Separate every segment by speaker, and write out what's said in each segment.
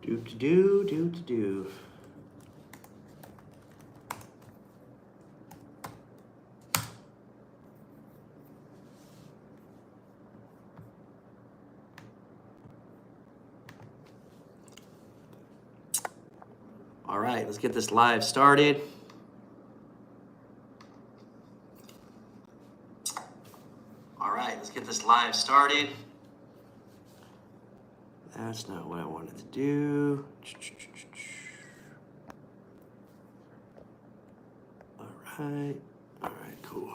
Speaker 1: Do. All right, let's get this live started. That's not what I wanted to do. All right, cool.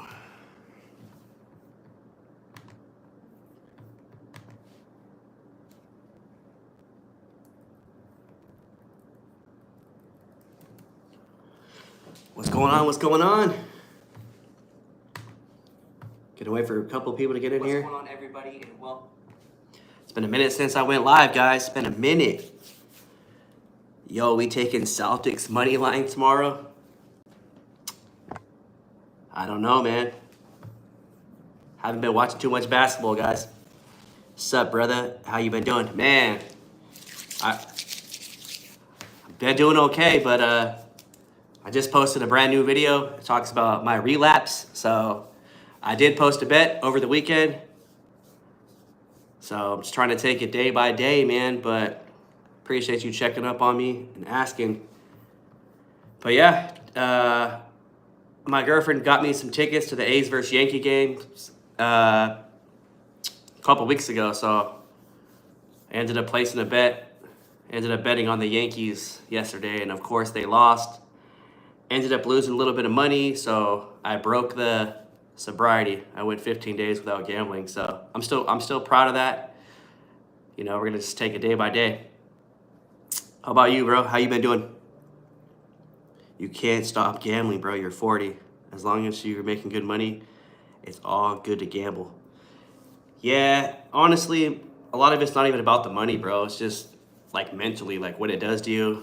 Speaker 1: What's going on? Gonna wait for a couple of people to get in here.
Speaker 2: What's going on, everybody? And well,
Speaker 1: it's been a minute since I went live, guys. It's been a minute. Yo, we taking Celtics money line tomorrow? I don't know, man. Haven't been watching too much basketball, guys. What's up, brother? How you been doing? Man, I've been doing okay, but I just posted a brand new video. It talks about my relapse. So I did post a bet over the weekend. So I'm just trying to take it day by day, man, but appreciate you checking up on me and asking. But yeah, my girlfriend got me some tickets to the A's versus Yankee game a couple weeks ago, so I ended up placing a bet. Ended up betting on the Yankees yesterday, and of course they lost. Ended up losing a little bit of money, so I broke the sobriety. I went 15 days without gambling, so I'm still proud of that. You know, we're gonna just take it day by day. How about you, bro? How you been doing? You can't stop gambling, bro. You're 40. As long as you're making good money, it's all good to gamble. Yeah, honestly, a lot of it's not even about the money, bro. It's just like mentally, like what it does to you.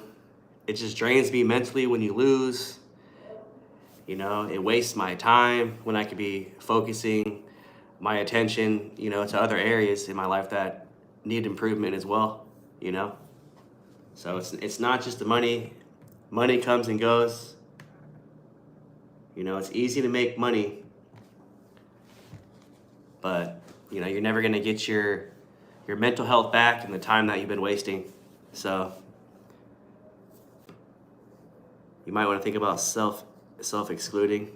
Speaker 1: It just drains me mentally when you lose. You know, it wastes my time when I could be focusing my attention, you know, to other areas in my life that need improvement as well, you know? So it's not just the money. Money comes and goes. You know, it's easy to make money, but you know, you're never gonna get your mental health back and the time that you've been wasting. So you might want to think about self-excluding.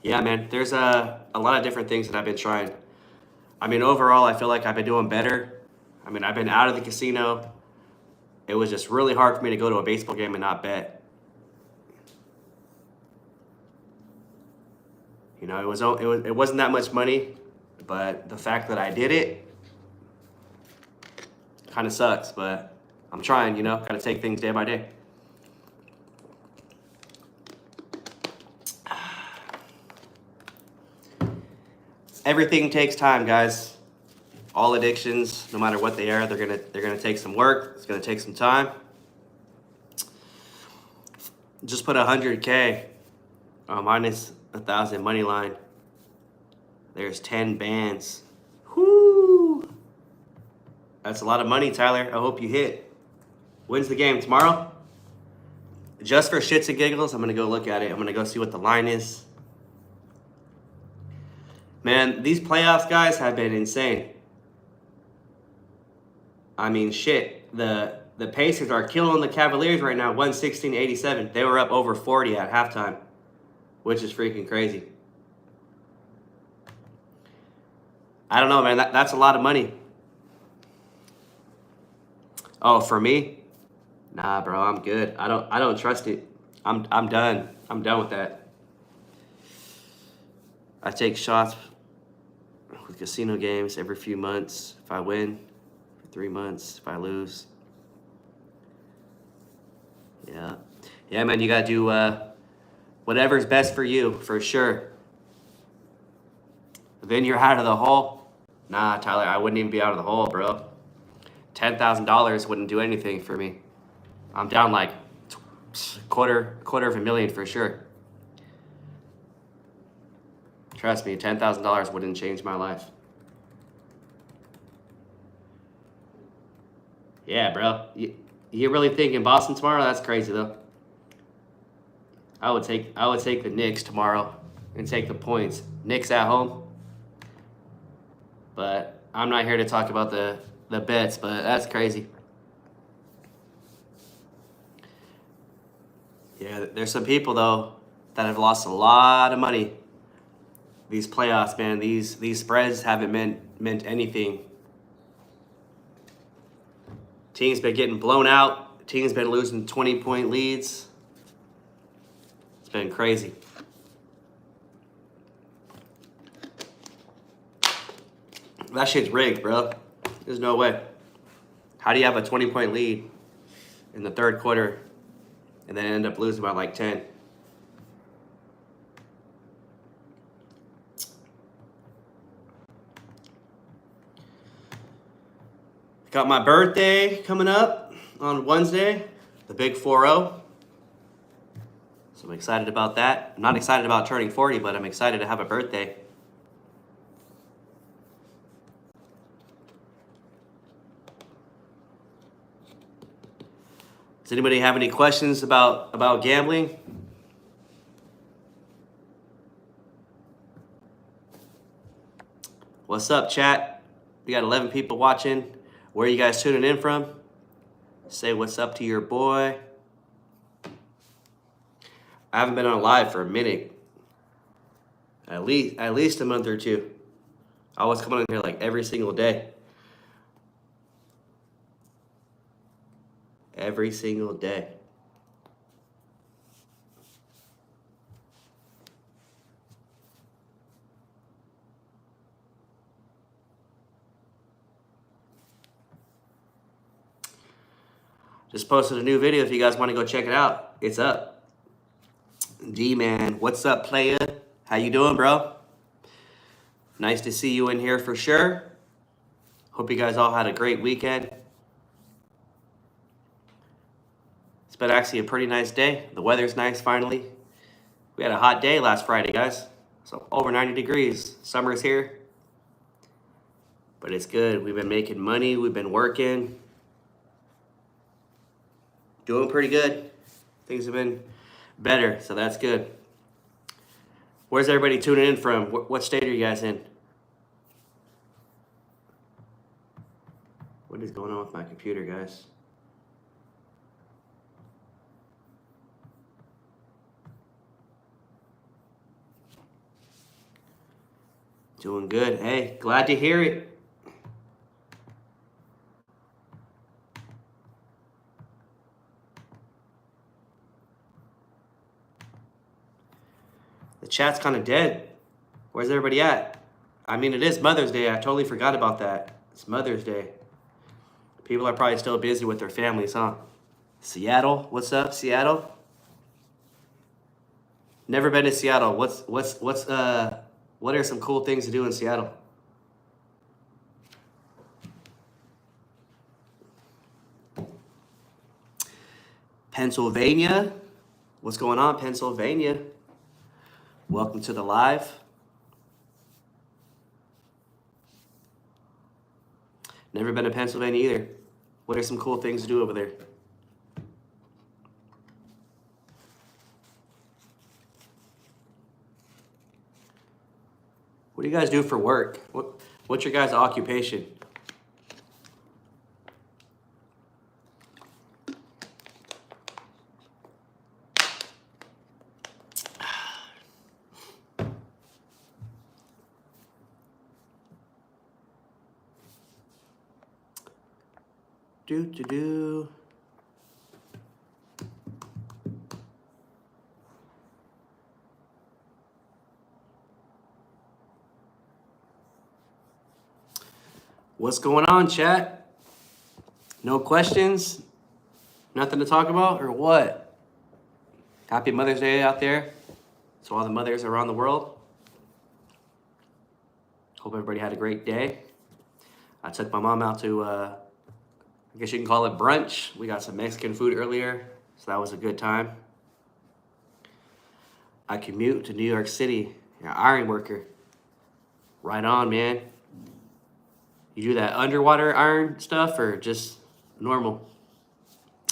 Speaker 1: Yeah, man, there's a lot of different things that I've been trying. I mean, overall, I feel like I've been doing better. I mean, I've been out of the casino. It was just really hard for me to go to a baseball game and not bet. You know, it wasn't that much money, but the fact that I did it kind of sucks, but I'm trying, you know, kind of take things day by day. Everything takes time, guys. All addictions, no matter what they are, they're gonna take some work. It's gonna take some time. Just put 100K minus 1,000 money line. There's 10 bands. Whoo! That's a lot of money, Tyler. I hope you hit. When's the game? Tomorrow? Just for shits and giggles, I'm gonna go look at it. I'm gonna go see what the line is. Man, these playoffs, guys, have been insane. I mean, shit. The Pacers are killing the Cavaliers right now, 116-87. They were up over 40 at halftime, which is freaking crazy. I don't know, man. That's a lot of money. Oh, for me? Nah, bro, I'm good. I don't trust it. I'm done. I'm done with that. I take shots with casino games every few months. If I win, for 3 months. If I lose. Yeah, man, you gotta do whatever's best for you, for sure. Then you're out of the hole. Nah, Tyler, I wouldn't even be out of the hole, bro. $10,000 wouldn't do anything for me. I'm down like quarter of a million for sure. Trust me, $10,000 wouldn't change my life. Yeah, bro. You really thinking Boston tomorrow? That's crazy though. I would take the Knicks tomorrow and take the points. Knicks at home. But I'm not here to talk about the bets, but that's crazy. Yeah, there's some people though that have lost a lot of money. These playoffs, man, these spreads haven't meant anything. Teams been getting blown out. Teams been losing 20-point leads. It's been crazy. That shit's rigged, bro. There's no way. How do you have a 20-point lead in the third quarter and then end up losing by like 10? Got my birthday coming up on Wednesday, the big 4-0. So I'm excited about that. I'm not excited about turning 40, but I'm excited to have a birthday. Does anybody have any questions about gambling? What's up, chat? We got 11 people watching. Where are you guys tuning in from? Say what's up to your boy. I haven't been on live for a minute. At least a month or two. I was coming in here like every single day. Every single day. Just posted a new video if you guys want to go check it out. It's up. D-Man, what's up, playa? How you doing, bro? Nice to see you in here for sure. Hope you guys all had a great weekend. It's been actually a pretty nice day. The weather's nice finally. We had a hot day last Friday, guys. So over 90 degrees. Summer's here. But it's good. We've been making money. We've been working. Doing pretty good. Things have been better, so that's good. Where's everybody tuning in from? What state are you guys in? What is going on with my computer, guys? Doing good. Hey, glad to hear it. The chat's kind of dead. Where's everybody at? I mean, it is Mother's Day. I totally forgot about that. It's Mother's Day. People are probably still busy with their families, huh? Seattle, what's up, Seattle? Never been to Seattle. What are some cool things to do in Seattle? Pennsylvania. What's going on, Pennsylvania? Welcome to the live. Never been to Pennsylvania either. What are some cool things to do over there? What do you guys do for work? What's your guys' occupation? Do. What's going on, chat? No questions? Nothing to talk about, or what? Happy Mother's Day out there to all the mothers around the world. Hope everybody had a great day. I took my mom out to, I guess you can call it brunch. We got some Mexican food earlier, so that was a good time. I commute to New York City, iron worker. Right on, man. You do that underwater iron stuff or just normal?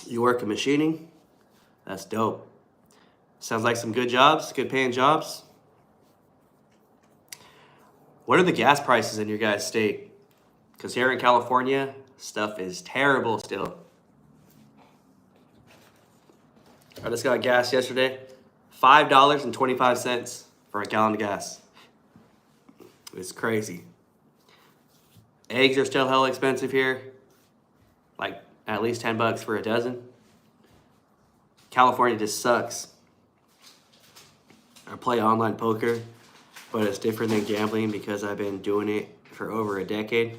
Speaker 1: You work in machining? That's dope. Sounds like some good jobs, good paying jobs. What are the gas prices in your guys' state? Because here in California, stuff is terrible still. I just got gas yesterday. $5.25 for a gallon of gas. It's crazy. Eggs are still hella expensive here. Like at least $10 for a dozen. California just sucks. I play online poker, but it's different than gambling because I've been doing it for over a decade.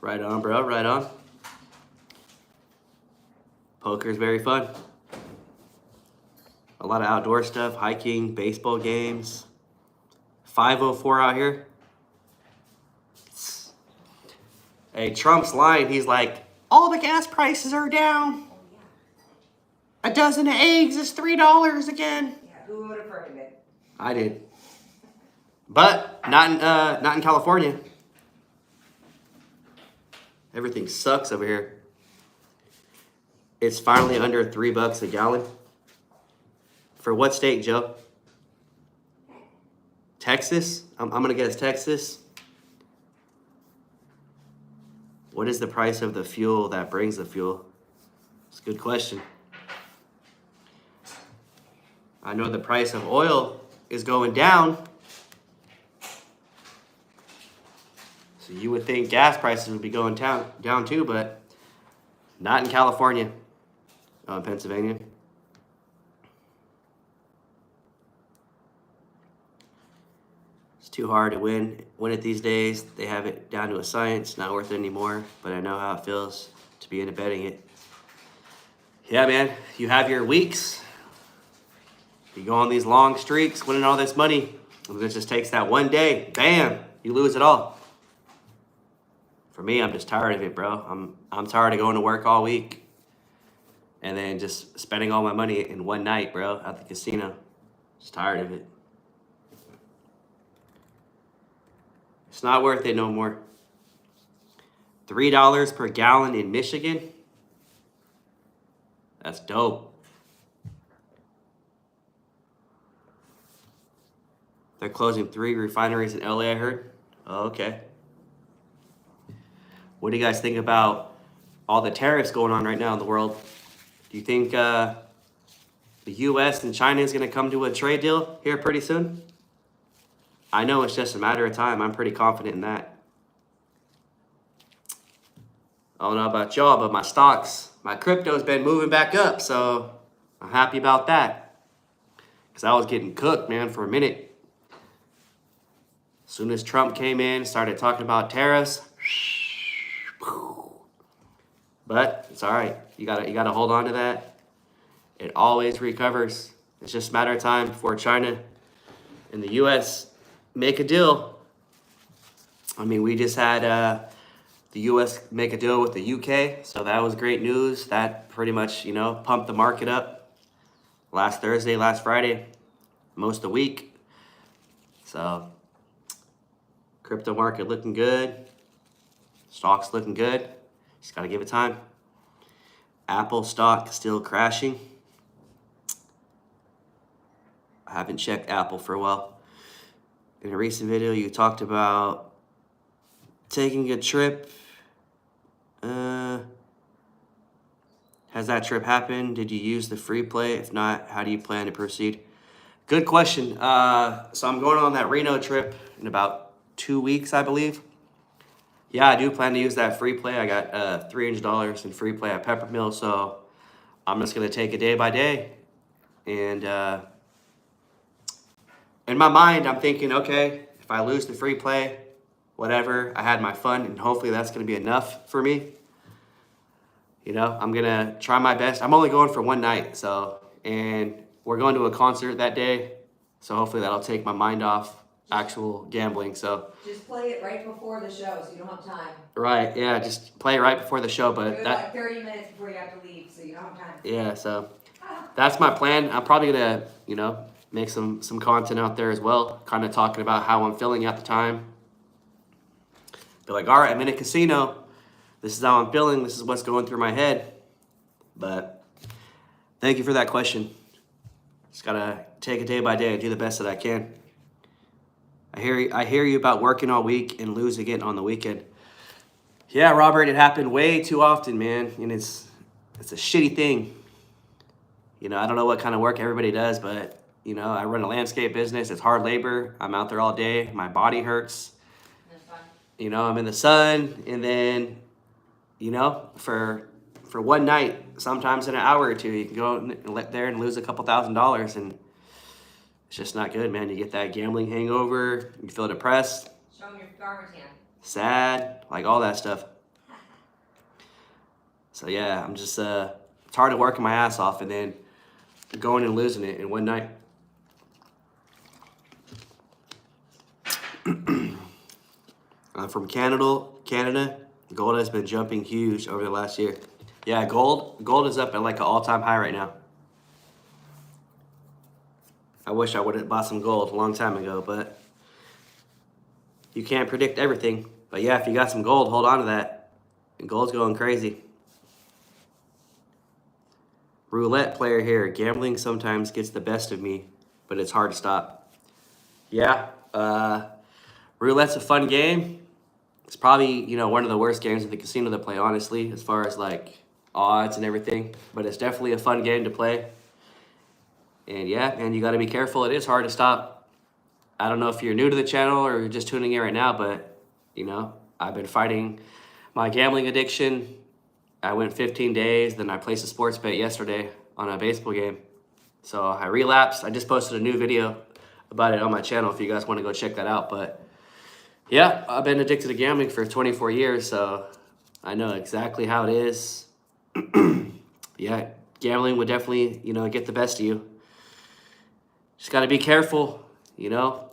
Speaker 1: Right on, bro, right on. Poker is very fun. A lot of outdoor stuff, hiking, baseball games. 504 out here. Hey, Trump's lying. He's like, all the gas prices are down. A dozen of eggs is $3 again.
Speaker 2: Yeah, who would have heard it?
Speaker 1: I did. But not in California. Everything sucks over here. It's finally under $3 a gallon. For what state, Joe? Texas? I'm gonna guess Texas. What is the price of the fuel that brings the fuel? It's a good question. I know the price of oil is going down. So you would think gas prices would be going down too, but not in California. Pennsylvania. It's too hard to win it these days. They have it down to a science, not worth it anymore, but I know how it feels to be into betting it. Yeah, man, you have your weeks. You go on these long streaks, winning all this money, and it just takes that one day, bam, you lose it all. For me, I'm just tired of it, bro. I'm tired of going to work all week and then just spending all my money in one night, bro, at the casino. Just tired of it. It's not worth it no more. $3 per gallon in Michigan? That's dope. They're closing 3 refineries in LA, I heard. Oh, okay. What do you guys think about all the tariffs going on right now in the world? Do you think the U.S. and China is going to come to a trade deal here pretty soon? I know it's just a matter of time. I'm pretty confident in that. I don't know about y'all, but my stocks, my crypto's been moving back up, so I'm happy about that. Because I was getting cooked, man, for a minute. As soon as Trump came in, started talking about tariffs. But it's all right. You gotta hold on to that. It always recovers. It's just a matter of time before China and the U.S. make a deal. I mean, we just had the U.S. make a deal with the U.K., so that was great news. That pretty much, pumped the market up last Thursday, last Friday, most of the week. So, crypto market looking good. Stocks looking good. Just got to give it time. Apple stock still crashing. I haven't checked Apple for a while. In a recent video, you talked about taking a trip. Has that trip happened? Did you use the free play? If not, how do you plan to proceed? Good question. So I'm going on that Reno trip in about 2 weeks, I believe. Yeah, I do plan to use that free play. I got $300 in free play at Peppermill, so I'm just going to take it day by day. And in my mind, I'm thinking, okay, if I lose the free play, whatever, I had my fun, and hopefully that's going to be enough for me. I'm going to try my best. I'm only going for one night, and we're going to a concert that day, so hopefully that'll take my mind off actual gambling. So
Speaker 2: just play it right before the show so you don't have time.
Speaker 1: Right, yeah, just play it right before the show, but
Speaker 2: do it like 30 minutes before you have to leave so you don't have time.
Speaker 1: Yeah, so that's my plan. I'm probably gonna, make some content out there as well, kind of talking about how I'm feeling at the time. Be like, all right, I'm in a casino. This is how I'm feeling. This is what's going through my head. But thank you for that question. Just gotta take it day by day and do the best that I can. I hear you about working all week and losing it on the weekend. Yeah, Robert, it happened way too often, man, and it's a shitty thing. You know, I don't know what kind of work everybody does, but you know, I run a landscape business. It's hard labor. I'm out there all day. My body hurts.
Speaker 2: That's fine.
Speaker 1: You know, I'm in the sun, and then, you know, for one night, sometimes in an hour or two, you can go and let there and lose a couple $1,000s, and it's just not good, man. You get that gambling hangover. You feel depressed,
Speaker 2: Show them your garbage can.
Speaker 1: sad, like all that stuff. So yeah, I'm just it's hard to working my ass off and then going and losing it in one night. I'm from Canada. Gold has been jumping huge over the last year. Yeah, gold is up at like an all-time high right now. I wish I would have bought some gold a long time ago, but you can't predict everything. But yeah, if you got some gold, hold on to that. And gold's going crazy. Roulette player here. Gambling sometimes gets the best of me, but it's hard to stop. Yeah, roulette's a fun game. It's probably, you know, one of the worst games at the casino to play, honestly, as far as like odds and everything. But it's definitely a fun game to play. And yeah, man, you got to be careful. It is hard to stop. I don't know if you're new to the channel or you're just tuning in right now, but you know, I've been fighting my gambling addiction. I went 15 days, then I placed a sports bet yesterday on a baseball game. So I relapsed. I just posted a new video about it on my channel if you guys want to go check that out. But yeah, I've been addicted to gambling for 24 years, so I know exactly how it is. Yeah, gambling would definitely, you know, get the best of you. Just got to be careful, you know.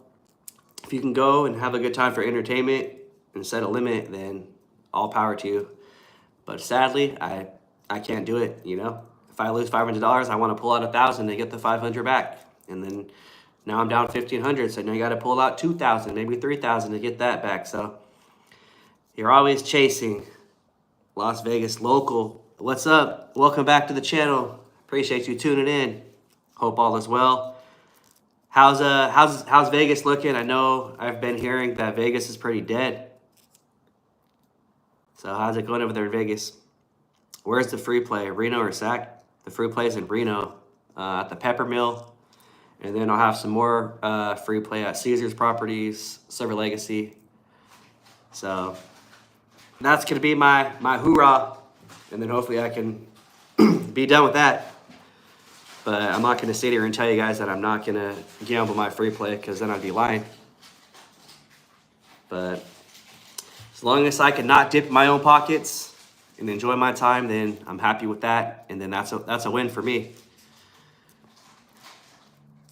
Speaker 1: If you can go and have a good time for entertainment and set a limit, then all power to you. But sadly, I can't do it, you know. If I lose $500, I want to pull out 1,000 to get the 500 back. And then now I'm down 1,500, so now you got to pull out 2,000, maybe 3,000 to get that back. So you're always chasing. Las Vegas local. What's up? Welcome back to the channel. Appreciate you tuning in. Hope all is well. How's Vegas looking? I know I've been hearing that Vegas is pretty dead. So how's it going over there in Vegas? Where's the free play? Reno or Sac? The free play is in Reno at the Pepper Mill. And then I'll have some more free play at Caesars Properties, Silver Legacy. So that's going to be my hoorah. And then hopefully I can be done with that. But I'm not going to sit here and tell you guys that I'm not going to gamble my free play because then I'd be lying. But as long as I can not dip my own pockets and enjoy my time, then I'm happy with that. And then that's a win for me.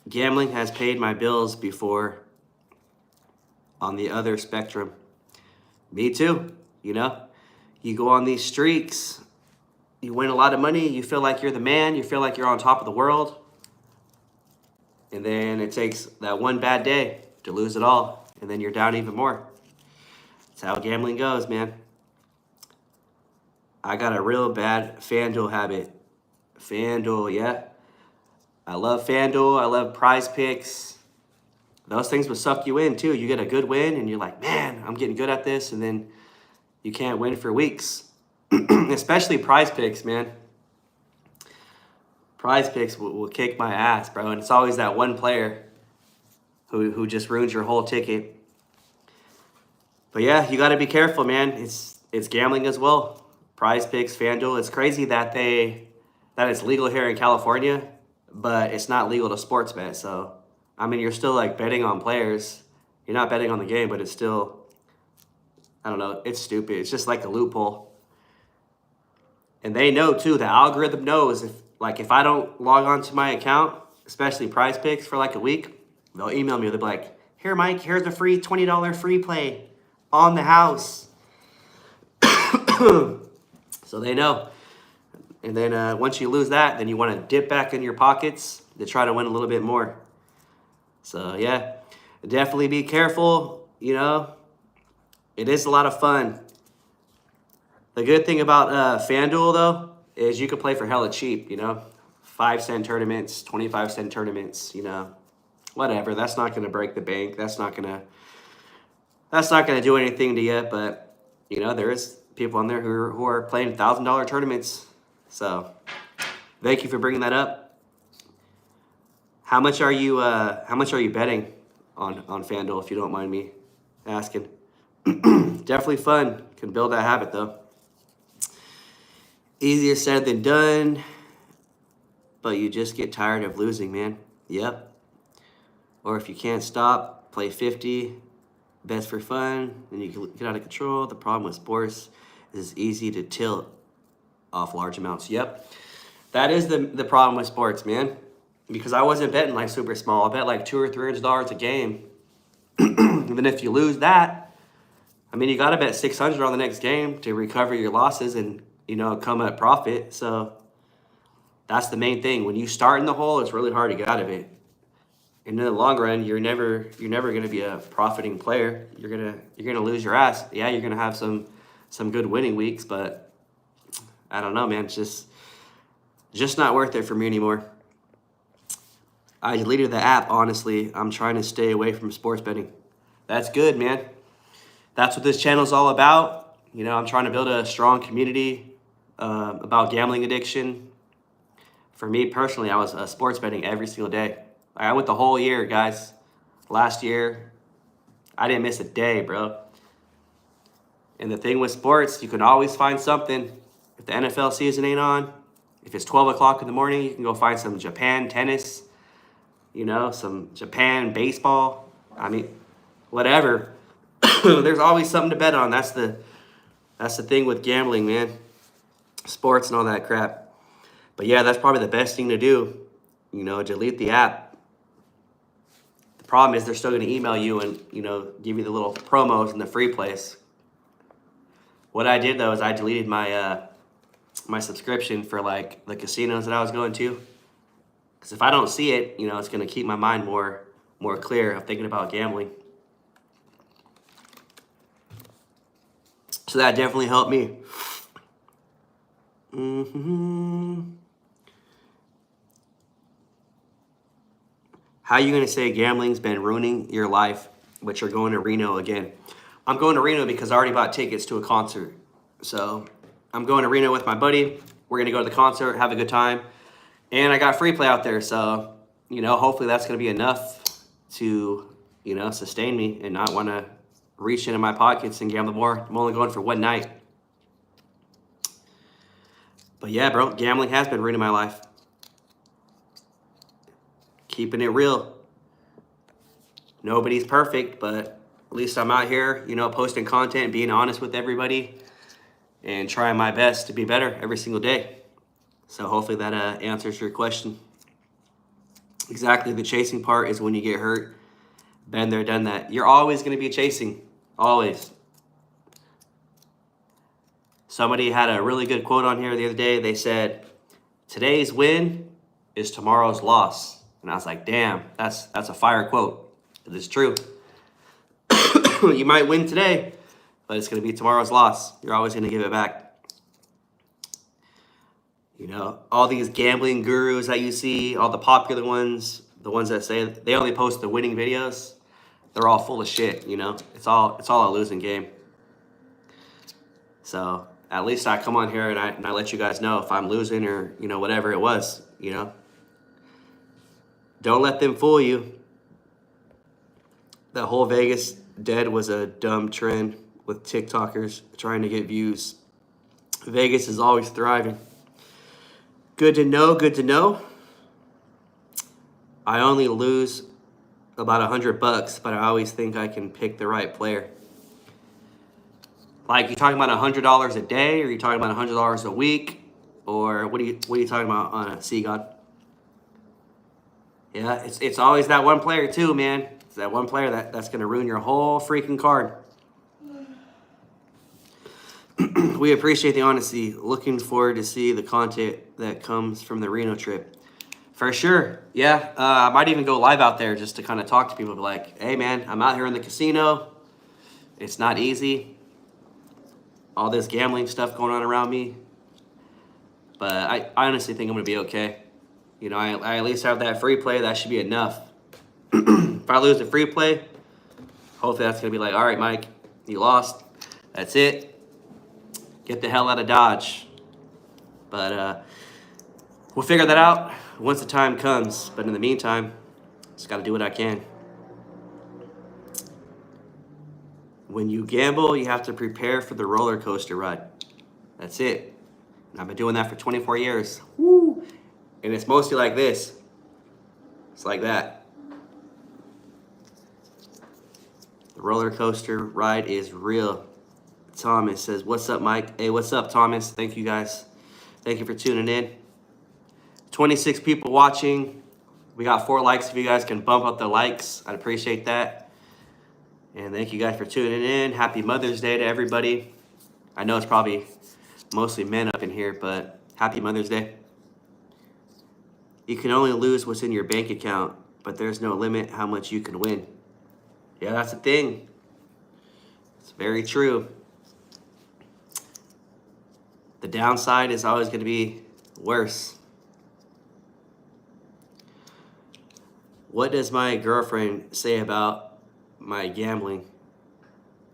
Speaker 1: Gambling has paid my bills before on the other spectrum. Me too, you know. You go on these streaks, you win a lot of money, you feel like you're the man, you feel like you're on top of the world. And then it takes that one bad day to lose it all, and then you're down even more. That's how gambling goes, man. I got a real bad FanDuel habit. FanDuel, yeah. I love FanDuel. I love Prize Picks. Those things will suck you in, too. You get a good win, and you're like, man, I'm getting good at this, and then you can't win for weeks. Especially Prize Picks, man. Prize Picks will kick my ass, bro. And it's always that one player who just ruins your whole ticket. But yeah, you got to be careful, man. It's gambling as well. Prize Picks, FanDuel. It's crazy that it's legal here in California, but it's not legal to sports bet. So, I mean, you're still like betting on players. You're not betting on the game, but it's still, I don't know, it's stupid. It's just like a loophole. And they know too, the algorithm knows if I don't log on to my account, especially Prize Picks for like a week, they'll email me. They'll be like, here, Mike, here's a free $20 free play on the house. So they know. And then once you lose that, then you want to dip back in your pockets to try to win a little bit more. So yeah, definitely be careful. You know, it is a lot of fun. The good thing about FanDuel, though, is you could play for hella cheap, 5-cent tournaments, 25-cent tournaments, whatever. That's not going to break the bank. That's not going to do anything to you. But, there is people on there who are playing $1,000 tournaments. So thank you for bringing that up. How much are you betting on FanDuel, if you don't mind me asking? Definitely fun. Can build that habit though. Easier said than done, but you just get tired of losing, man. Yep. Or if you can't stop, play 50 bets for fun, and you get out of control. The problem with sports is it's easy to tilt off large amounts. Yep. That is the problem with sports, man. Because I wasn't betting like super small. I bet like $200 or $300 a game. And then if you lose that, I mean, you got to bet 600 on the next game to recover your losses and, come at profit. So that's the main thing. When you start in the hole, it's really hard to get out of it. And in the long run, you're never going to be a profiting player. You're gonna lose your ass. Yeah, you're gonna have some good winning weeks, but I don't know, man. It's just not worth it for me anymore. I deleted the app, honestly. I'm trying to stay away from sports betting. That's good, man. That's what this channel is all about. I'm trying to build a strong community about gambling addiction. For me personally, I was sports betting every single day. I went the whole year, guys. Last year, I didn't miss a day, bro. And the thing with sports, you can always find something. If the NFL season ain't on, if it's 12 o'clock in the morning, you can go find some Japan tennis, some Japan baseball. I mean, whatever. There's always something to bet on. That's the thing with gambling, man. Sports and all that crap. But yeah, that's probably the best thing to do. Delete the app. The problem is they're still going to email you and, give you the little promos in the free place. What I did though is I deleted my my subscription for like the casinos that I was going to. Because if I don't see it, it's going to keep my mind more clear of thinking about gambling. So that definitely helped me. How are you going to say gambling's been ruining your life, but you're going to Reno again? I'm going to Reno because I already bought tickets to a concert. So I'm going to Reno with my buddy. We're going to go to the concert, have a good time. And I got free play out there. So, hopefully that's going to be enough to, sustain me and not want to reach into my pockets and gamble more. I'm only going for one night. But yeah, bro, gambling has been ruining my life. Keeping it real. Nobody's perfect, but at least I'm out here, posting content, being honest with everybody, and trying my best to be better every single day. So hopefully that answers your question. Exactly, the chasing part is when you get hurt. Been there, done that. You're always going to be chasing. Always. Somebody had a really good quote on here the other day. They said, today's win is tomorrow's loss. And I was like, damn, that's a fire quote. It is true. You might win today, but it's going to be tomorrow's loss. You're always going to give it back. All these gambling gurus that you see, all the popular ones, the ones that say they only post the winning videos, they're all full of shit, It's all a losing game. So at least I come on here and I let you guys know if I'm losing or, whatever it was, Don't let them fool you. The whole Vegas dead was a dumb trend with TikTokers trying to get views. Vegas is always thriving. Good to know, good to know. I only lose about $100, but I always think I can pick the right player. Like, you talking about $100 a day, or you talking about $100 a week, or what are you talking about on a Sea God? Yeah, it's always that one player too, man. It's that one player that's gonna ruin your whole freaking card. We appreciate the honesty. Looking forward to see the content that comes from the Reno trip. For sure, yeah. I might even go live out there just to kind of talk to people. Be like, hey man, I'm out here in the casino. It's not easy. All this gambling stuff going on around me. But I honestly think I'm going to be okay. You know, I at least have that free play. That should be enough. If I lose the free play, hopefully that's going to be like, all right, Mike, you lost. That's it. Get the hell out of Dodge. But we'll figure that out once the time comes. But in the meantime, just got to do what I can. When you gamble, you have to prepare for the roller coaster ride. That's it. I've been doing that for 24 years. Woo! And it's mostly like this. It's like that. The roller coaster ride is real. Thomas says, what's up, Mike? Hey, what's up, Thomas? Thank you, guys. Thank you for tuning in. 26 people watching. We got 4 likes. If you guys can bump up the likes, I'd appreciate that. And thank you guys for tuning in. Happy Mother's Day to everybody. I know it's probably mostly men up in here, but happy Mother's Day. You can only lose what's in your bank account, but there's no limit how much you can win. Yeah, that's the thing. It's very true. The downside is always going to be worse. What does my girlfriend say about my gambling?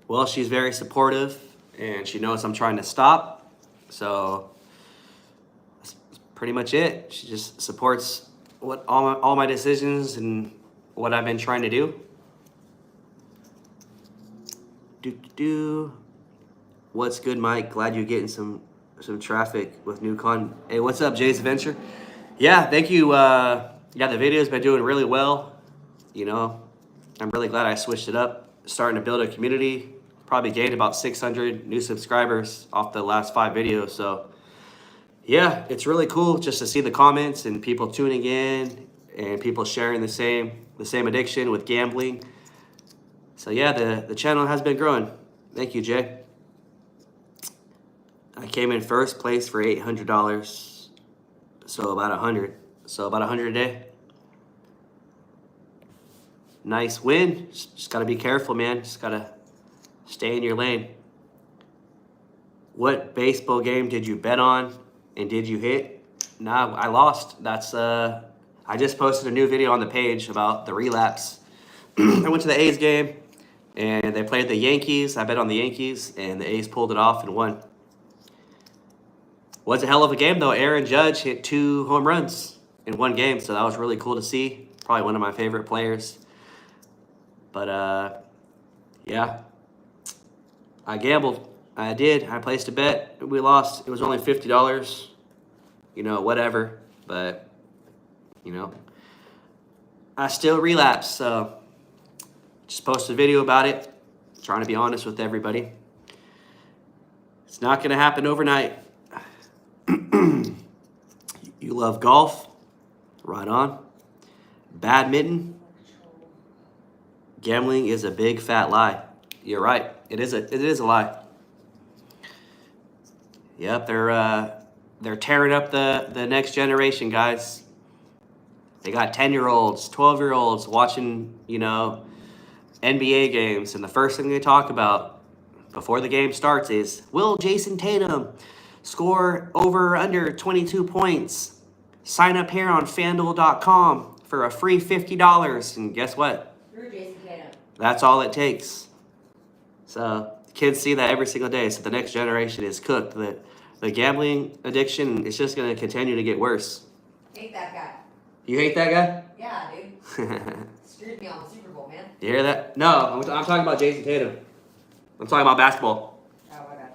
Speaker 1: Well, she's very supportive, and she knows I'm trying to stop. So that's pretty much it. She just supports what all my decisions and what I've been trying to do. What's good, Mike? Glad you're getting some traffic with new con. Hey, what's up, Jay's Adventure? Yeah, thank you. Yeah, the video's been doing really well. You know, I'm really glad I switched it up. Starting to build a community. Probably gained about 600 new subscribers off the last 5 videos. So yeah, it's really cool just to see the comments and people tuning in and people sharing the same addiction with gambling. So yeah, the channel has been growing. Thank you, Jay. I came in first place for $800, so about 100. So about 100 a day. Nice win. Just got to be careful, man. Just got to stay in your lane. What baseball game did you bet on and did you hit? Nah, I lost. That's I just posted a new video on the page about the relapse. I went to the A's game and they played the Yankees. I bet on the Yankees and the A's pulled it off and won. Was a hell of a game though. Aaron Judge hit 2 home runs in one game, so that was really cool to see. Probably one of my favorite players. But yeah, I gambled. I did. I placed a bet. We lost. It was only $50. You know, whatever. But you know, I still relapsed. So just posted a video about it. Trying to be honest with everybody. It's not going to happen overnight. You love golf? Right on. Badminton? Gambling is a big fat lie. You're right. It is a lie. Yep, they're tearing up the next generation, guys. They got 10-year-olds, 12-year-olds watching, you know, NBA games, and the first thing they talk about before the game starts is, will Jason Tatum score over or under 22 points? Sign up here on FanDuel.com for a free $50. And guess what?
Speaker 2: Through Jason Tatum.
Speaker 1: That's all it takes. So kids see that every single day. So the next generation is cooked. The gambling addiction is just going to continue to get worse.
Speaker 2: Hate that guy.
Speaker 1: You hate that guy?
Speaker 2: Yeah, dude. Screwed me on the Super Bowl, man.
Speaker 1: You hear that? No, I'm talking about Jason Tatum. I'm talking about basketball.
Speaker 2: Oh, my God.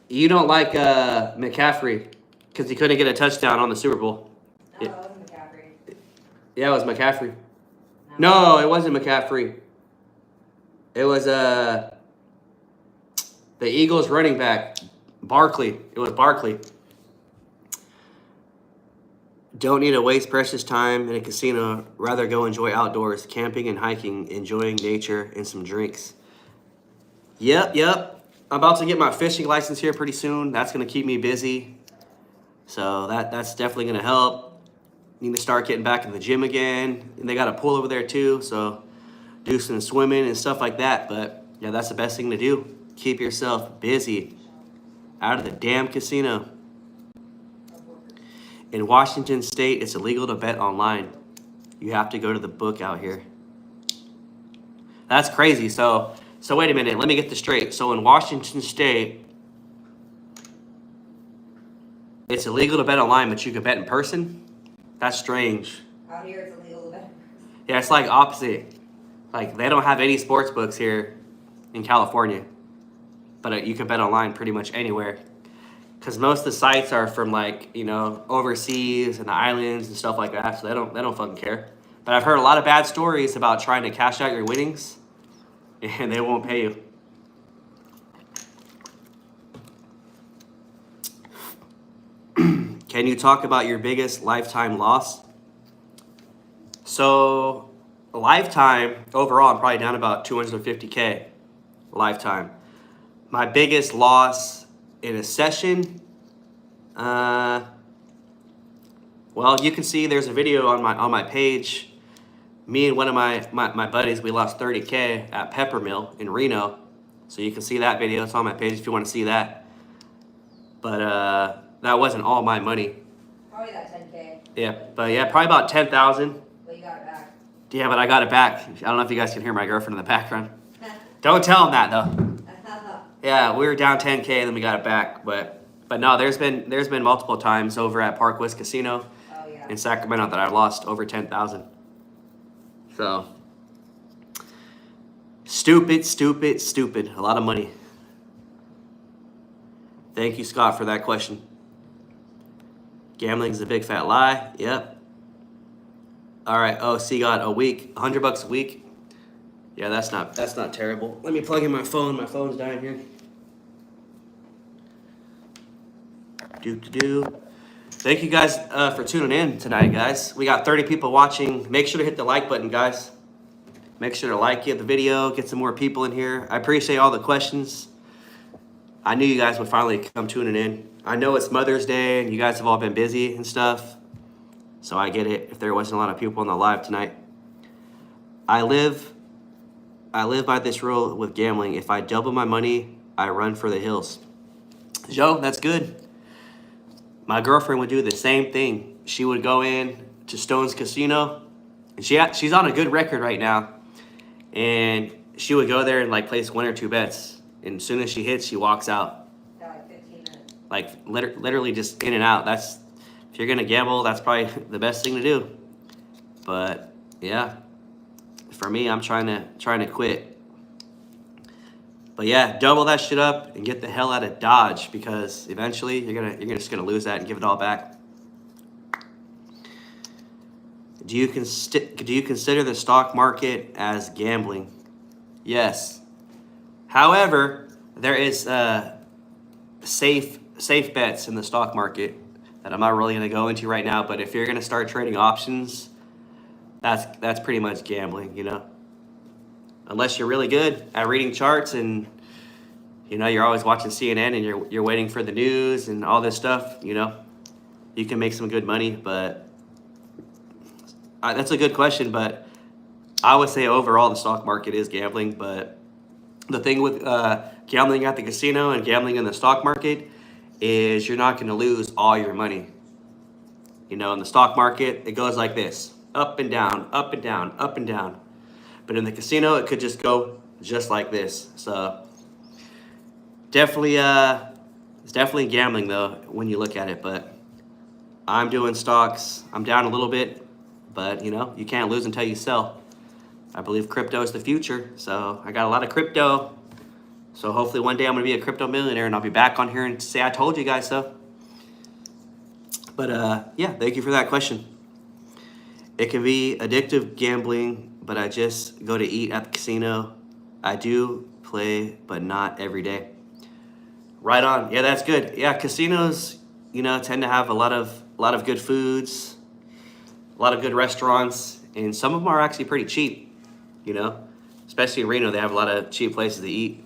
Speaker 1: You don't like McCaffrey because he couldn't get a touchdown on the Super Bowl.
Speaker 2: No, it wasn't McCaffrey.
Speaker 1: Yeah, it was McCaffrey. No, it wasn't McCaffrey. It was the Eagles running back, Barkley. It was Barkley. Don't need to waste precious time in a casino. Rather go enjoy outdoors, camping and hiking, enjoying nature and some drinks. Yep. I'm about to get my fishing license here pretty soon. That's going to keep me busy. So that's definitely going to help. Need to start getting back in the gym again. And they got a pool over there too. So do some swimming and stuff like that. But yeah, that's the best thing to do. Keep yourself busy. Out of the damn casino. In Washington State, it's illegal to bet online. You have to go to the book out here. That's crazy. So wait a minute. Let me get this straight. So in Washington State, it's illegal to bet online, but you can bet in person? That's strange.
Speaker 2: Out here, it's illegal to bet.
Speaker 1: Yeah, it's like opposite. Like, they don't have any sports books here in California, but you can bet online pretty much anywhere. Because most of the sites are from, like, you know, overseas and the islands and stuff like that, so they don't fucking care. But I've heard a lot of bad stories about trying to cash out your winnings, and they won't pay you. Can you talk about your biggest lifetime loss? So, lifetime, overall, I'm probably down about 250K lifetime. My biggest loss in a session, well, you can see there's a video on my page. Me and one of my buddies, we lost 30K at Peppermill in Reno. So you can see that video. It's on my page if you want to see that. But that wasn't all my money.
Speaker 2: Probably that 10K.
Speaker 1: Yeah, but yeah, probably about 10,000.
Speaker 2: But you got it back.
Speaker 1: Yeah, but I got it back. I don't know if you guys can hear my girlfriend in the background. Don't tell them that though. Yeah, we were down 10K and then we got it back. But no, there's been multiple times over at Park West Casino in Sacramento that I've lost over 10,000. So stupid. A lot of money. Thank you, Scott, for that question. Gambling is a big fat lie. Yep. All right. Oh, see, God, a week, $100 a week. Yeah, that's not terrible. Let me plug in my phone. My phone's dying here. Thank you guys for tuning in tonight, guys. We got 30 people watching. Make sure to hit the like button, guys. Make sure to like the video. Get some more people in here. I appreciate all the questions. I knew you guys would finally come tuning in. I know it's Mother's Day and you guys have all been busy and stuff. So I get it if there wasn't a lot of people on the live tonight. I live by this rule with gambling. If I double my money, I run for the hills. Joe, that's good. My girlfriend would do the same thing. She would go in to Stone's Casino, and she's on a good record right now. And she would go there and like place 1 or 2 bets. And as soon as she hits, she walks out.
Speaker 2: Like 15 minutes.
Speaker 1: Like literally just in and out. If you're gonna gamble, that's probably the best thing to do. But yeah, for me, I'm trying to quit. But yeah, double that shit up and get the hell out of Dodge, because eventually you're just gonna lose that and give it all back. Do you consider the stock market as gambling? Yes. However, there is safe bets in the stock market that I'm not really gonna go into right now. But if you're gonna start trading options, that's pretty much gambling, you know. Unless you're really good at reading charts and, you know, you're always watching CNN and you're waiting for the news and all this stuff, you know, you can make some good money. But that's a good question, but I would say overall the stock market is gambling. But the thing with gambling at the casino and gambling in the stock market is you're not going to lose all your money. You know, in the stock market, it goes like this, up and down, up and down, up and down. But in the casino, it could just go just like this. So definitely, it's definitely gambling though when you look at it. But I'm doing stocks. I'm down a little bit, but you know, you can't lose until you sell. I believe crypto is the future. So I got a lot of crypto. So hopefully one day I'm gonna be a crypto millionaire and I'll be back on here and say I told you guys so. But yeah, thank you for that question. It can be addictive gambling, but I just go to eat at the casino. I do play, but not every day. Right on. Yeah, that's good. Yeah, casinos, you know, tend to have a lot of good foods, a lot of good restaurants, and some of them are actually pretty cheap, you know. Especially in Reno, they have a lot of cheap places to eat.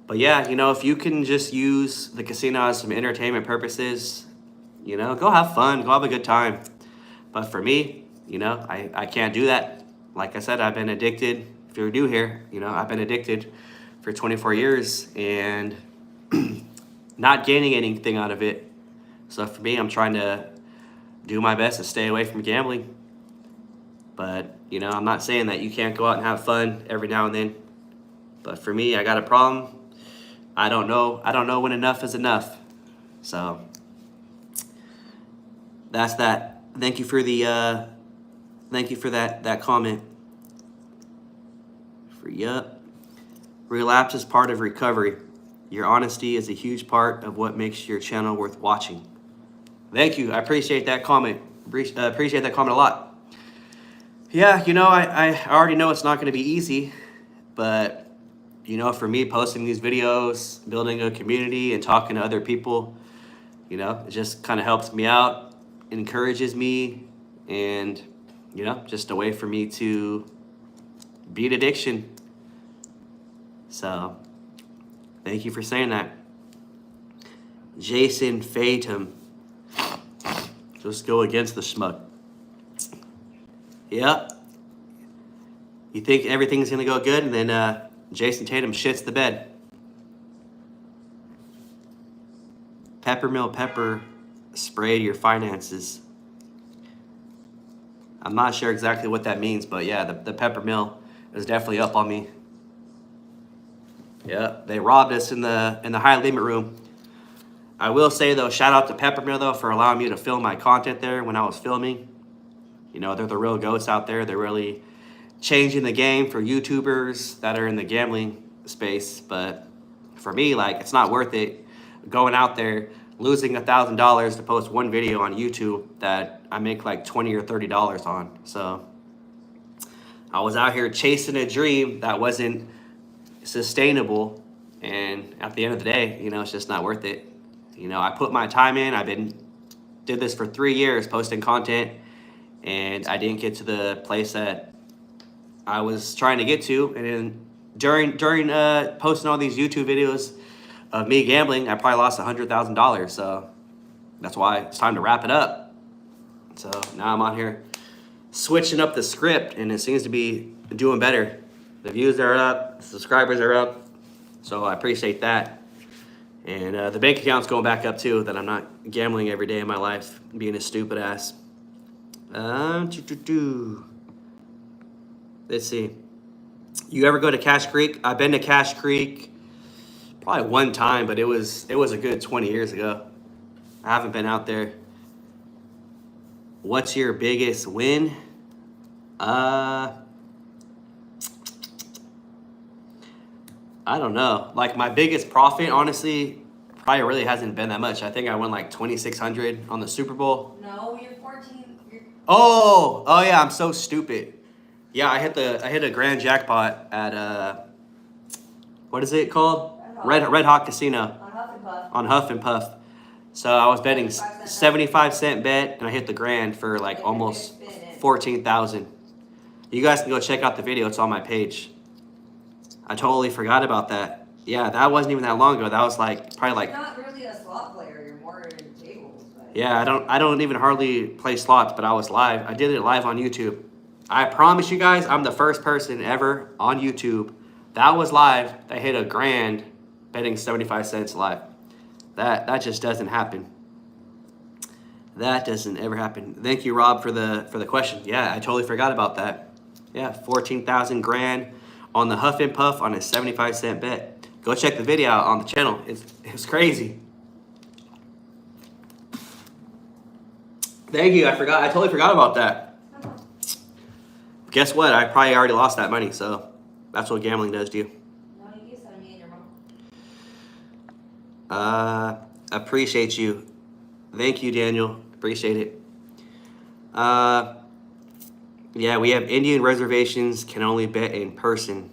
Speaker 1: But yeah, you know, if you can just use the casino as some entertainment purposes, you know, go have fun, go have a good time. But for me, you know, I can't do that. Like I said, I've been addicted. If you're new here, you know, I've been addicted for 24 years and not gaining anything out of it. So for me, I'm trying to do my best to stay away from gambling. But, you know, I'm not saying that you can't go out and have fun every now and then. But for me, I got a problem. I don't know when enough is enough. So that's that. Thank you for that comment. Yup. Relapse is part of recovery. Your honesty is a huge part of what makes your channel worth watching. Thank you. I appreciate that comment. Appreciate that comment a lot. Yeah, you know, I already know it's not going to be easy, but, you know, for me, posting these videos, building a community, and talking to other people, you know, it just kind of helps me out, encourages me, and, you know, just a way for me to beat addiction. So, thank you for saying that. Jason Fatum. Just go against the schmuck. Yep. You think everything's going to go good, and then Jason Tatum shits the bed. Peppermill pepper sprayed your finances. I'm not sure exactly what that means, but yeah, the peppermill is definitely up on me. Yeah, they robbed us in the high limit room. I will say though, shout out to Peppermill though for allowing me to film my content there when I was filming. You know, they're the real goats out there. They're really changing the game for YouTubers that are in the gambling space. But for me, like, it's not worth it going out there losing $1,000 to post one video on YouTube that I make like $20 or $30 on. So I was out here chasing a dream that wasn't sustainable, and at the end of the day, you know, it's just not worth it. You know, I put my time in. Did this for 3 years posting content, and I didn't get to the place that I was trying to get to. And then during posting all these YouTube videos of me gambling, I probably lost $100,000. So that's why it's time to wrap it up. So now I'm on here switching up the script, and it seems to be doing better. The views are up, the subscribers are up, so I appreciate that. And the bank account's going back up too, that I'm not gambling every day of my life, being a stupid ass. Let's see. You ever go to Cache Creek? I've been to Cache Creek probably one time, but it was a good 20 years ago. I haven't been out there. What's your biggest win? I don't know. Like, my biggest profit, honestly, probably really hasn't been that much. I think I won like $2,600 on the Super Bowl.
Speaker 2: No, you're 14.
Speaker 1: Oh yeah, I'm so stupid. Yeah, I hit a grand jackpot at what is it called? Red Hawk Casino
Speaker 2: On Huff and Puff.
Speaker 1: on Huff and Puff. So I was betting 75-cent bet, and I hit the grand for like almost 14,000. You guys can go check out the video. It's on my page. I totally forgot about that. Yeah, that wasn't even that long ago. That was like probably like.
Speaker 2: You're not really a slot player. You're more in tables. But...
Speaker 1: Yeah, I don't even hardly play slots, but I was live. I did it live on YouTube. I promise you guys, I'm the first person ever on YouTube that was live that hit a grand betting 75 cents live. That just doesn't happen. That doesn't ever happen. Thank you, Rob, for the question. Yeah, I totally forgot about that. Yeah, 14,000 grand on the Huff and Puff on a 75-cent bet. Go check the video out on the channel. It's crazy. Thank you. I totally forgot about that. Guess what? I probably already lost that money, so that's what gambling does to you.
Speaker 2: No, you used that on me and your mom.
Speaker 1: Appreciate you. Thank you, Daniel. Appreciate it. Yeah, we have Indian reservations, can only bet in person.